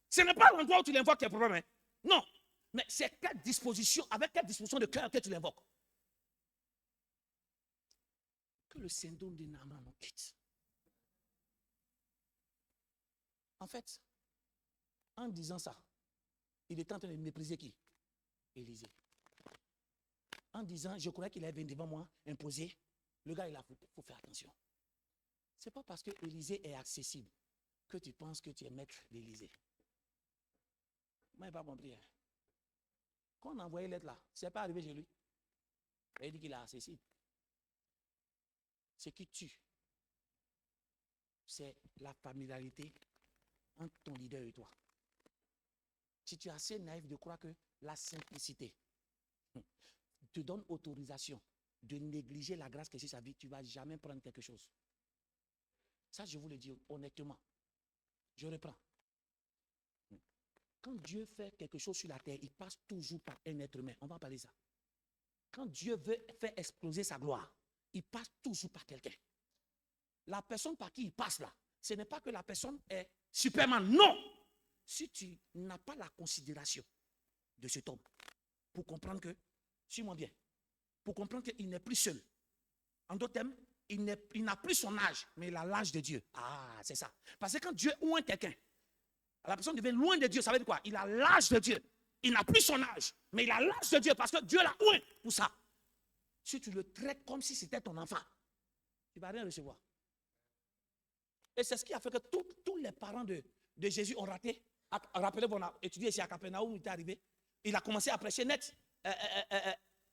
Ce n'est pas l'endroit où tu l'invoques tes problèmes. Hein. Non. Mais c'est quelle disposition, avec quelle disposition de cœur que tu l'invoques. Que le syndrome de Naaman nous quitte. En fait, en disant ça, il était en train de mépriser qui? Élisée. En disant, je croyais qu'il avait devant moi imposé, le gars, il faut faire attention. Ce n'est pas parce que Élisée est accessible que tu penses que tu es maître d'Élisée. Moi, je n'ai pas compris. Hein. Quand on a envoyé l'être là, ce n'est pas arrivé chez lui. Il dit qu'il est accessible. Ce qui tue, c'est la familiarité entre ton leader et toi. Si tu es assez naïf de croire que la simplicité te donne autorisation de négliger la grâce que c'est sa vie, tu ne vas jamais prendre quelque chose. Ça, je vous le dis honnêtement. Je reprends. Quand Dieu fait quelque chose sur la terre, il passe toujours par un être humain. On va parler de ça. Quand Dieu veut faire exploser sa gloire, il passe toujours par quelqu'un. La personne par qui il passe là, ce n'est pas que la personne est Superman. Non! Si tu n'as pas la considération de cet homme, pour comprendre que, suis-moi bien, pour comprendre qu'il n'est plus seul. En d'autres termes, il n'a plus son âge, mais il a l'âge de Dieu. Ah, c'est ça. Parce que quand Dieu oint quelqu'un, la personne devient loin de Dieu. Ça veut dire quoi? Il a l'âge de Dieu. Il n'a plus son âge, mais il a l'âge de Dieu parce que Dieu l'a oint pour ça. Si tu le traites comme si c'était ton enfant, tu ne vas rien recevoir. Et c'est ce qui a fait que tous les parents de Jésus ont raté. Rappelez-vous, on a étudié ici à Capernaum, il était arrivé. Il a commencé à prêcher net.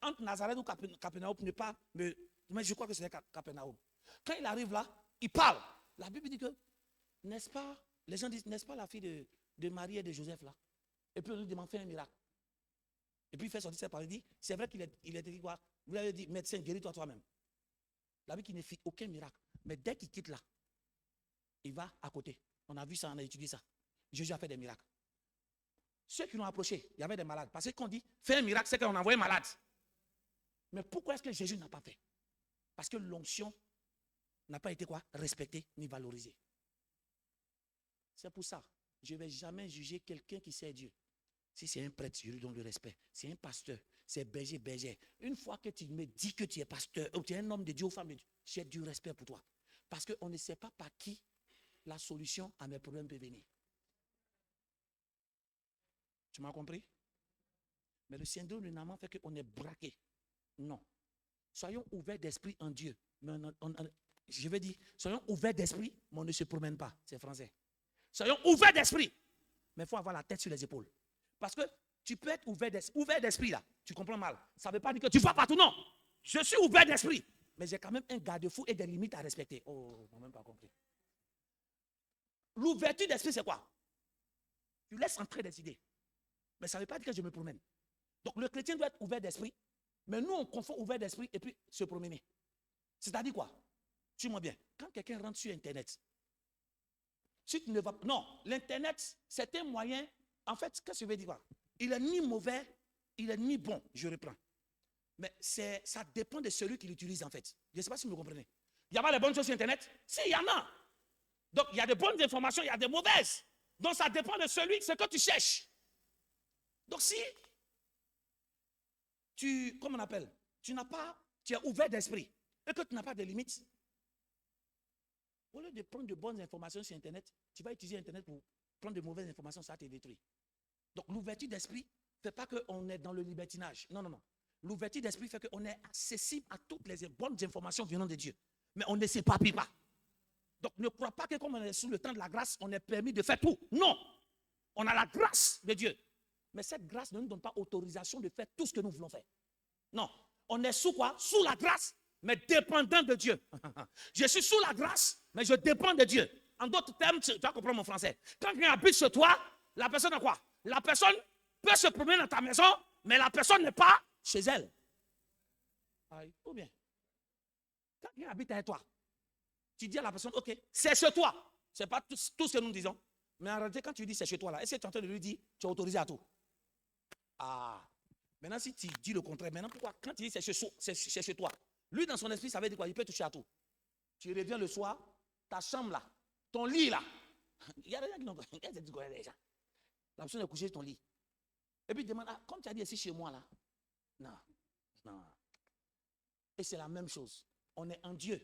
Entre Nazareth ou Capernaum, mais je crois que c'était Capernaum. Quand il arrive là, il parle. La Bible dit que, n'est-ce pas, les gens disent, n'est-ce pas la fille de Marie et de Joseph là? Et puis on lui demande, fais un miracle. Et puis il fait sortir ses paroles. Il dit, c'est vrai qu'il est dit quoi? Vous l'avez dit, médecin, guéris-toi toi-même. La Bible qui ne fit aucun miracle. Mais dès qu'il quitte là, il va à côté. On a vu ça, on a étudié ça. Jésus a fait des miracles. Ceux qui l'ont approché, il y avait des malades. Parce que quand on dit, fais un miracle, c'est qu'on envoie un malade. Mais pourquoi est-ce que Jésus n'a pas fait? Parce que l'onction n'a pas été quoi? Respectée ni valorisée. C'est pour ça, je ne vais jamais juger quelqu'un qui sait Dieu. Si c'est un prêtre, je lui donne le respect. C'est un pasteur, c'est berger. Une fois que tu me dis que tu es pasteur, ou tu es un homme de Dieu ou femme de Dieu, j'ai du respect pour toi. Parce qu'on ne sait pas par qui la solution à mes problèmes peut venir. Tu m'as compris? Mais le syndrome de Naaman fait qu'on est braqué. Non. Soyons ouverts d'esprit en Dieu. Mais je vais dire, soyons ouverts d'esprit, mais on ne se promène pas. C'est français. Soyons ouverts d'esprit. Mais il faut avoir la tête sur les épaules. Parce que tu peux être ouvert d'esprit là. Tu comprends mal. Ça ne veut pas dire que tu vas partout. Non. Je suis ouvert d'esprit. Mais j'ai quand même un garde-fou et des limites à respecter. Oh, on n'a même pas compris. L'ouverture d'esprit, c'est quoi? Tu laisses entrer des idées. Mais ça ne veut pas dire que je me promène. Donc le chrétien doit être ouvert d'esprit. Mais nous, on confond ouvert d'esprit et puis se promener. C'est-à-dire quoi? Suis-moi bien. Quand quelqu'un rentre sur Internet, si tu ne vas pas... Non, l'Internet, c'est un moyen... En fait, qu'est-ce que je veux dire quoi? Il n'est ni mauvais, il n'est ni bon. Je reprends. Mais ça dépend de celui qui l'utilise en fait. Je ne sais pas si vous me comprenez. Il n'y a pas de bonnes choses sur Internet? Si, il y en a. Donc, il y a de bonnes informations, il y a de mauvaises. Donc, ça dépend de celui, ce que tu cherches. Donc, si comment on appelle, tu es ouvert d'esprit et que tu n'as pas de limites, au lieu de prendre de bonnes informations sur Internet, tu vas utiliser Internet pour prendre de mauvaises informations, ça te détruit. Donc, l'ouverture d'esprit ne fait pas qu'on est dans le libertinage. Non, non, non. L'ouverture d'esprit fait qu'on est accessible à toutes les bonnes informations venant de Dieu. Mais on ne s'éparpille pas. Donc, ne crois pas que comme on est sous le temps de la grâce, on est permis de faire tout. Non. On a la grâce de Dieu. Mais cette grâce ne nous donne pas autorisation de faire tout ce que nous voulons faire. Non. On est sous quoi? Sous la grâce, mais dépendant de Dieu. Je suis sous la grâce, mais je dépends de Dieu. En d'autres termes, tu vas comprendre mon français. Quand quelqu'un habite chez toi, la personne a quoi? La personne peut se promener dans ta maison, mais la personne n'est pas chez elle. Ou bien, quand quelqu'un habite avec toi, tu dis à la personne, ok, c'est chez toi. Ce n'est pas tout ce que nous disons. Mais en réalité, quand tu dis c'est chez toi, là, est-ce que tu es en train de lui dire, tu es autorisé à tout? Maintenant, si tu dis le contraire, maintenant, pourquoi? Quand tu dis c'est chez toi, lui, dans son esprit, ça veut dire quoi? Il peut toucher à tout. Tu reviens le soir, ta chambre là, ton lit là. Il y a des gens qui n'ont pas. La personne est couchée sur ton lit. Et puis il demande, comme tu as dit, c'est chez moi là. Non, non. Et c'est la même chose. On est en Dieu.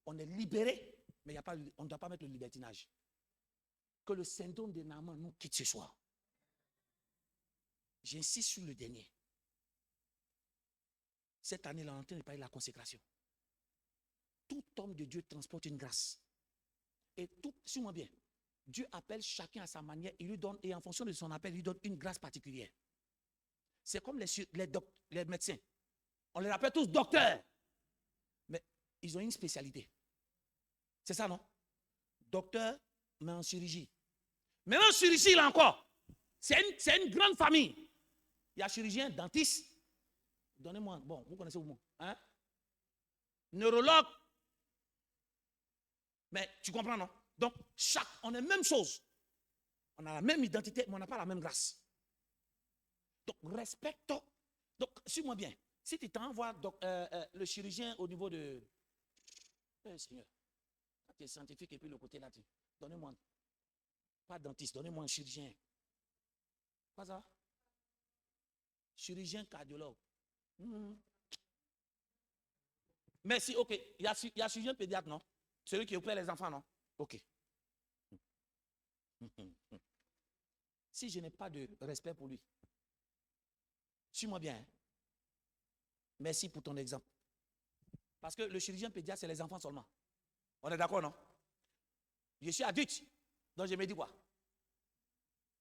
On est libéré, mais on ne doit pas mettre le libertinage. Que le syndrome de Naaman nous quitte ce soir. J'insiste sur le dernier. Cette année, on est en train de parler de la consécration. Tout homme de Dieu transporte une grâce. Et tout, suis-moi bien, Dieu appelle chacun à sa manière, il lui donne, et en fonction de son appel, il lui donne une grâce particulière. C'est comme les médecins. On les appelle tous docteurs. Mais ils ont une spécialité. C'est ça, non? Docteur, mais en chirurgie. Maintenant, en chirurgie, là encore, c'est une grande famille. Il y a chirurgien, dentiste. Donnez-moi, bon, vous connaissez vous, hein? Neurologue. Mais tu comprends, non? Donc, on est la même chose. On a la même identité, mais on n'a pas la même grâce. Donc, respectons. Donc, suis-moi bien. Si tu t'envoies le chirurgien au niveau de... Seigneur, quand tu es scientifique et puis le côté là, donnez-moi, pas dentiste, donnez-moi un chirurgien. Quoi ça? Chirurgien cardiologue. Mais si, ok, il y a chirurgien pédiatre, non? Celui qui opère les enfants, non? Ok. Si je n'ai pas de respect pour lui, suis-moi bien. Hein? Merci pour ton exemple. Parce que le chirurgien pédiatre, c'est les enfants seulement. On est d'accord, non? Je suis adulte. Donc je me dis quoi?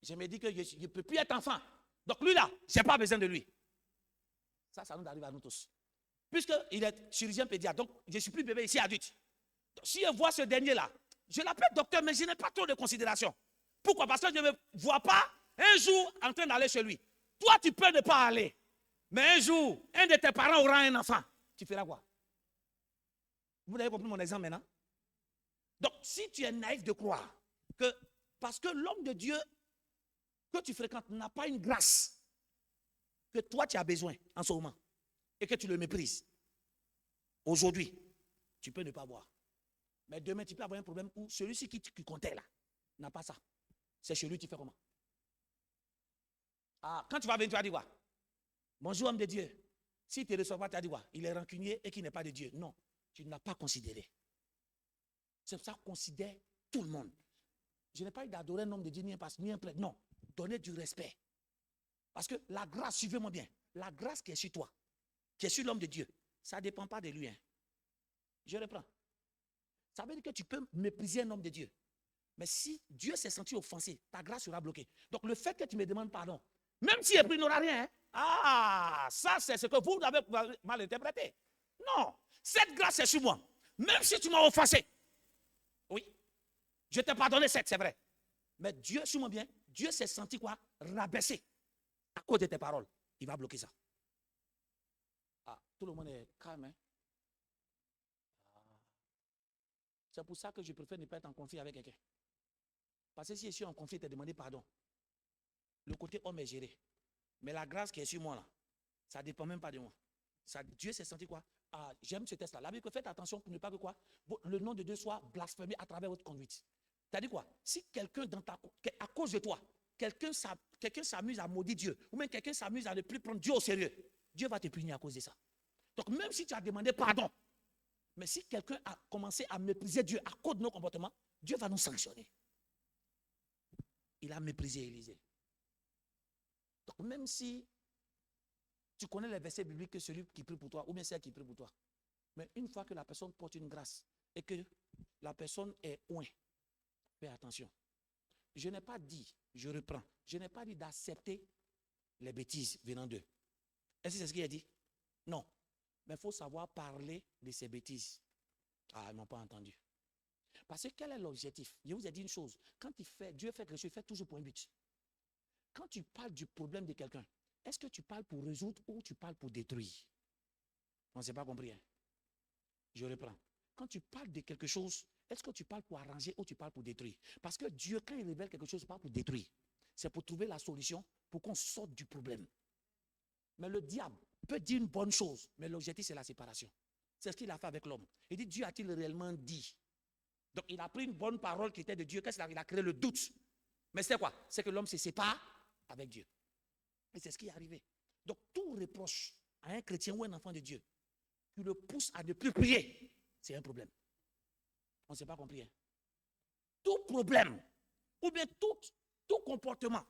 Je me dis que je ne peux plus être enfant. Donc lui là, je n'ai pas besoin de lui. Ça nous arrive à nous tous. Puisqu'il est chirurgien pédiatre, donc je ne suis plus bébé, ici adulte. Donc, si je vois ce dernier là, je l'appelle docteur, mais je n'ai pas trop de considération. Pourquoi? Parce que je ne me vois pas un jour en train d'aller chez lui. Toi, tu peux ne pas aller. Mais un jour, un de tes parents aura un enfant. Tu feras quoi? Vous avez compris mon exemple maintenant? Donc, si tu es naïf de croire que parce que l'homme de Dieu que tu fréquentes n'a pas une grâce que toi tu as besoin en ce moment et que tu le méprises, aujourd'hui, tu peux ne pas voir. Mais demain, tu peux avoir un problème où celui-ci qui comptait là n'a pas ça. C'est chez lui, tu fais comment? Quand tu vas venir, tu vas dire quoi? Bonjour, homme de Dieu. Si tu ne reçois pas, tu vas dire quoi? Il est rancunier et qu'il n'est pas de Dieu. Non, tu ne l'as pas considéré. C'est pour ça qu'on considère tout le monde. Je n'ai pas eu d'adorer un homme de Dieu ni un pasteur, ni un prêtre. Non, donner du respect. Parce que la grâce, suivez-moi bien, la grâce qui est sur toi, qui est sur l'homme de Dieu, ça ne dépend pas de lui. Hein. Je reprends. Ça veut dire que tu peux mépriser un homme de Dieu. Mais si Dieu s'est senti offensé, ta grâce sera bloquée. Donc le fait que tu me demandes pardon, même si il n'aura rien, hein, ça c'est ce que vous avez mal interprété. Non, cette grâce est sur moi. Même si tu m'as offensé, oui, je t'ai pardonné, c'est vrai. Mais Dieu, suis-moi bien, Dieu s'est senti quoi? Rabaissé à cause de tes paroles. Il va bloquer ça. Tout le monde est calme. Hein? C'est pour ça que je préfère ne pas être en conflit avec quelqu'un. Parce que si je suis en conflit, te demander pardon. Le côté homme est géré. Mais la grâce qui est sur moi là, ça ne dépend même pas de moi. Dieu s'est senti quoi? Ah, j'aime ce texte-là. La Bible, faites attention pour ne pas que quoi? Le nom de Dieu soit blasphémé à travers votre conduite. C'est-à-dire quoi? Si quelqu'un à cause de toi, quelqu'un s'amuse à maudire Dieu, ou même quelqu'un s'amuse à ne plus prendre Dieu au sérieux, Dieu va te punir à cause de ça. Donc même si tu as demandé pardon, mais si quelqu'un a commencé à mépriser Dieu à cause de nos comportements, Dieu va nous sanctionner. Il a méprisé Élisée. Donc même si tu connais les versets bibliques que celui qui prie pour toi, ou bien celle qui prie pour toi, mais une fois que la personne porte une grâce et que la personne est oint, fais attention. Je n'ai pas dit, je reprends, je n'ai pas dit d'accepter les bêtises venant d'eux. Est-ce que c'est ce qu'il a dit? Non. Mais il faut savoir parler de ces bêtises. Ah, ils n'ont pas entendu. Parce que quel est l'objectif? Je vous ai dit une chose. Quand Dieu fait quelque chose, il fait toujours pour un but. Quand tu parles du problème de quelqu'un, est-ce que tu parles pour résoudre ou tu parles pour détruire? On ne s'est pas compris. Hein? Je reprends. Quand tu parles de quelque chose, est-ce que tu parles pour arranger ou tu parles pour détruire? Parce que Dieu, quand il révèle quelque chose, pas pour détruire. C'est pour trouver la solution pour qu'on sorte du problème. Mais le diable peut dire une bonne chose, mais l'objectif, c'est la séparation. C'est ce qu'il a fait avec l'homme. Il dit, Dieu a-t-il réellement dit? Donc, il a pris une bonne parole qui était de Dieu. Qu'est-ce qu'il a? Il a créé le doute. Mais c'est quoi? C'est que l'homme se sépare avec Dieu. Et c'est ce qui est arrivé. Donc, tout reproche à un chrétien ou un enfant de Dieu qui le pousse à ne plus prier, c'est un problème. On ne s'est pas compris. Hein? Tout problème, ou bien tout comportement,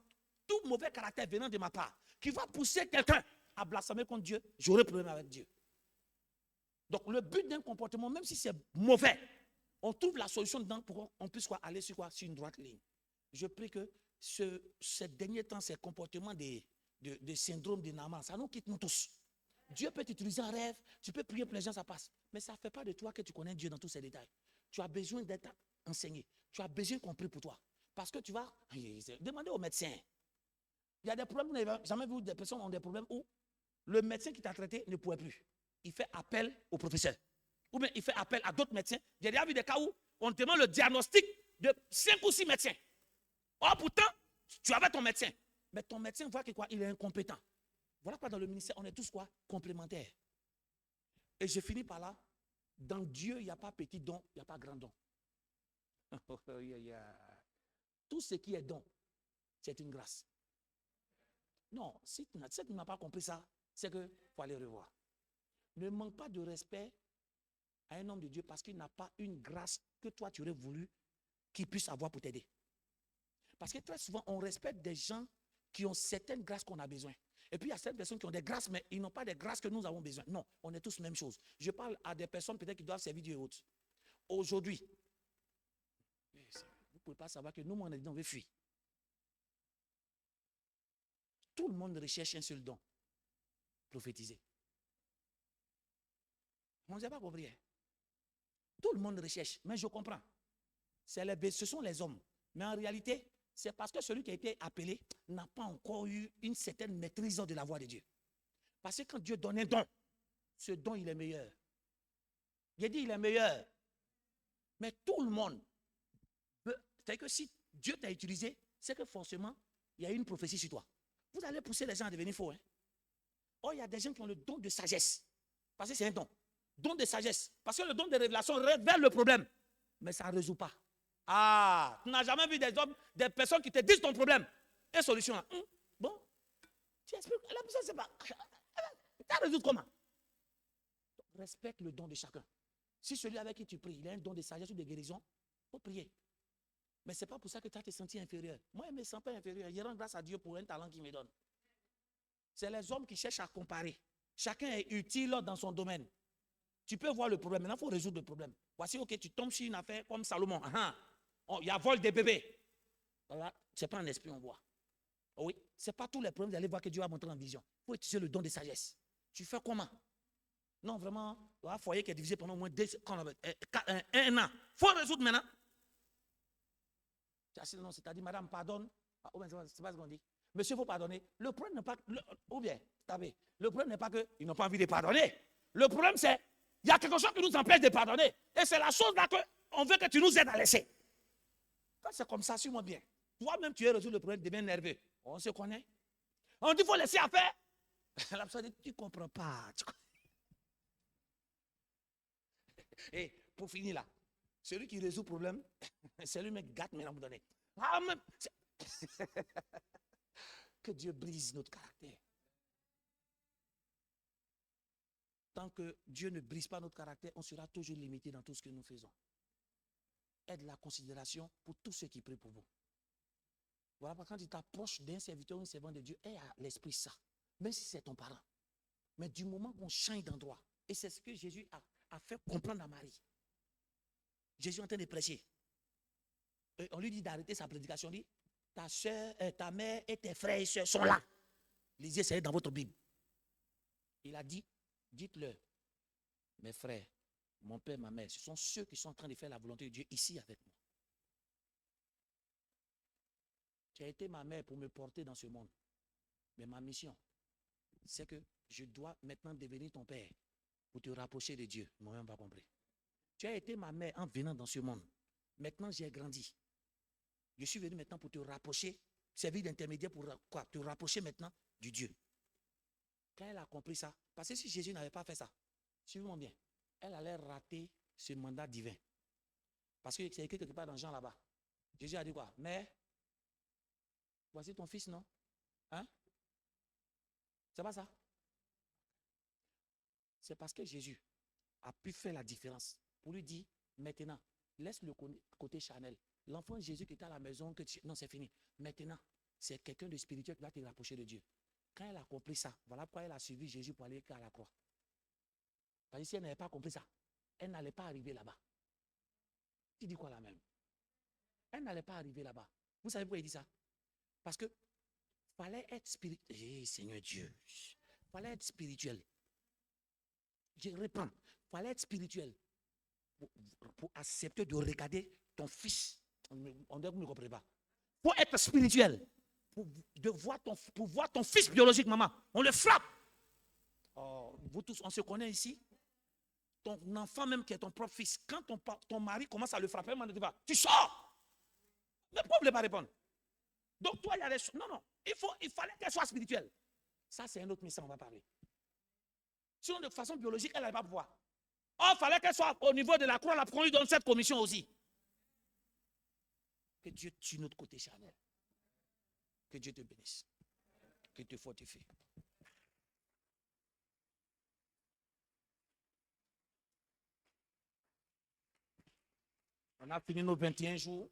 tout mauvais caractère venant de ma part, qui va pousser quelqu'un à blasphémer contre Dieu, j'aurai problème avec Dieu. Donc, le but d'un comportement, même si c'est mauvais, on trouve la solution dedans pour qu'on puisse quoi, aller sur une droite ligne. Je prie que ces derniers temps, ces comportements de syndrome de Naaman, ça nous quitte nous tous. Dieu peut t'utiliser en rêve, tu peux prier pour les gens, ça passe. Mais ça ne fait pas de toi que tu connais Dieu dans tous ses détails. Tu as besoin d'être enseigné. Tu as besoin qu'on prie pour toi. Parce que tu vas demander au médecin. Il y a des problèmes, vous n'avez jamais vu des personnes qui ont des problèmes où le médecin qui t'a traité ne pouvait plus. Il fait appel au professeur. Ou bien il fait appel à d'autres médecins. J'ai déjà vu des cas où on te demande le diagnostic de 5 ou 6 médecins. Or, pourtant, tu avais ton médecin. Mais ton médecin voit que quoi, il est incompétent. Voilà quoi, dans le ministère, on est tous quoi? Complémentaires. Et je finis par là. Dans Dieu, il n'y a pas petit don, il n'y a pas grand don. Tout ce qui est don, c'est une grâce. Non, si tu n'as pas compris ça, c'est qu'il faut aller revoir. Ne manque pas de respect à un homme de Dieu parce qu'il n'a pas une grâce que toi tu aurais voulu qu'il puisse avoir pour t'aider. Parce que très souvent, on respecte des gens qui ont certaines grâces qu'on a besoin. Et puis, il y a certaines personnes qui ont des grâces, mais ils n'ont pas des grâces que nous avons besoin. Non, on est tous la même chose. Je parle à des personnes peut-être qui doivent servir Dieu et autres. Aujourd'hui, vous ne pouvez pas savoir que nous, on veut fuir. Tout le monde recherche un seul don. Prophétiser. On ne s'est pas compris. Hein? Tout le monde recherche, mais je comprends. Ce sont les hommes. Mais en réalité, c'est parce que celui qui a été appelé n'a pas encore eu une certaine maîtrise de la voix de Dieu. Parce que quand Dieu donne un don, ce don, il est meilleur. Il dit, il est meilleur. Mais tout le monde, c'est-à-dire que si Dieu t'a utilisé, c'est que forcément, il y a une prophétie sur toi. Vous allez pousser les gens à devenir faux. Hein? Or, il y a des gens qui ont le don de sagesse. Parce que c'est un don. Don de sagesse. Parce que le don de révélation révèle le problème. Mais ça ne résout pas. Ah, tu n'as jamais vu des hommes, des personnes qui te disent ton problème. Et solution là. Bon, tu expliques. La personne ne sait pas. Tu as résolu comment? Respecte le don de chacun. Si celui avec qui tu pries, il a un don de sagesse ou de guérison, il faut prier. Mais ce n'est pas pour ça que tu as te senti inférieur. Moi, je ne me sens pas inférieur. Je rends grâce à Dieu pour un talent qu'il me donne. C'est les hommes qui cherchent à comparer. Chacun est utile dans son domaine. Tu peux voir le problème. Maintenant, il faut résoudre le problème. Voici, ok, tu tombes sur une affaire comme Salomon. Il y a vol des bébés. Voilà, ce n'est pas un esprit, on voit. Oui, ce n'est pas tous les problèmes, vous allez voir que Dieu va montrer en vision. Il faut utiliser le don de sagesse. Tu fais comment? Non, vraiment, il y a un foyer qui est divisé pendant au moins 1 an. Il faut résoudre maintenant. Non, c'est-à-dire, madame, pardonne. C'est pas ce qu'on dit. Monsieur, il faut pardonner. Le problème n'est pas. Le problème n'est pas qu'ils n'ont pas envie de pardonner. Le problème, c'est il y a quelque chose qui nous empêche de pardonner. Et c'est la chose là qu'on veut que tu nous aides à laisser. Quand c'est comme ça, suis-moi bien. Toi-même, tu es résolu le problème, deviens nerveux. On se connaît. On dit qu'il faut laisser à faire. La personne dit, tu ne comprends pas. Et pour finir là, celui qui résout le problème, c'est lui qui gâte maintenant vous donner. Ah, mais que Dieu brise notre caractère. Tant que Dieu ne brise pas notre caractère, on sera toujours limité dans tout ce que nous faisons. Aide la considération pour tous ceux qui prient pour vous. Voilà, quand tu t'approches d'un serviteur ou un servant de Dieu, aie à l'esprit ça. Même si c'est ton parent. Mais du moment qu'on change d'endroit, et c'est ce que Jésus a fait comprendre à Marie. Jésus est en train de prêcher. Et on lui dit d'arrêter sa prédication. Il dit, ta soeur, ta mère et tes frères et soeurs sont là. Lisez ça dans votre Bible. Il a dit, dites-leur, mes frères, mon père, ma mère, ce sont ceux qui sont en train de faire la volonté de Dieu ici avec moi. Tu as été ma mère pour me porter dans ce monde. Mais ma mission, c'est que je dois maintenant devenir ton père pour te rapprocher de Dieu. Moi-même, pas compris. Tu as été ma mère en venant dans ce monde. Maintenant, j'ai grandi. Je suis venu maintenant pour te rapprocher, servir d'intermédiaire pour quoi? Te rapprocher maintenant du Dieu. Quand elle a compris ça, parce que si Jésus n'avait pas fait ça, suivez-moi bien, elle allait rater ce mandat divin. Parce que c'est écrit quelque part dans Jean là-bas. Jésus a dit quoi? Mais, voici ton fils, non? Hein? C'est pas ça? C'est parce que Jésus a pu faire la différence pour lui dire, maintenant, laisse le côté charnel. L'enfant Jésus qui était à la maison, non, c'est fini. Maintenant, c'est quelqu'un de spirituel qui va te rapprocher de Dieu. Quand elle a compris ça, voilà pourquoi elle a suivi Jésus pour aller à la croix. Parce que si elle n'avait pas compris ça, elle n'allait pas arriver là-bas. Tu dis quoi là même? Elle n'allait pas arriver là-bas. Vous savez pourquoi il dit ça? Parce que fallait être spirituel. Seigneur Dieu. Fallait être spirituel. Je réponds. Fallait être spirituel pour accepter de regarder ton fils. On ne me comprenez pas. Pour être spirituel. Pour voir ton fils biologique, maman. On le frappe. Oh, vous tous, on se connaît ici. Ton enfant même qui est ton propre fils, quand ton mari commence à le frapper, tu sors. Le pauvre ne peut pas répondre. Donc toi, il y a des choses. Non, il fallait qu'elle soit spirituelle. Ça, c'est un autre message, on va parler. Sinon, de façon biologique, elle n'allait pas pouvoir. Oh, il fallait qu'elle soit au niveau de la croix, là, pour qu'on lui donne cette commission aussi. Que Dieu tue notre côté charnel. Que Dieu te bénisse. Que te fortifie. On a fini nos 21 jours.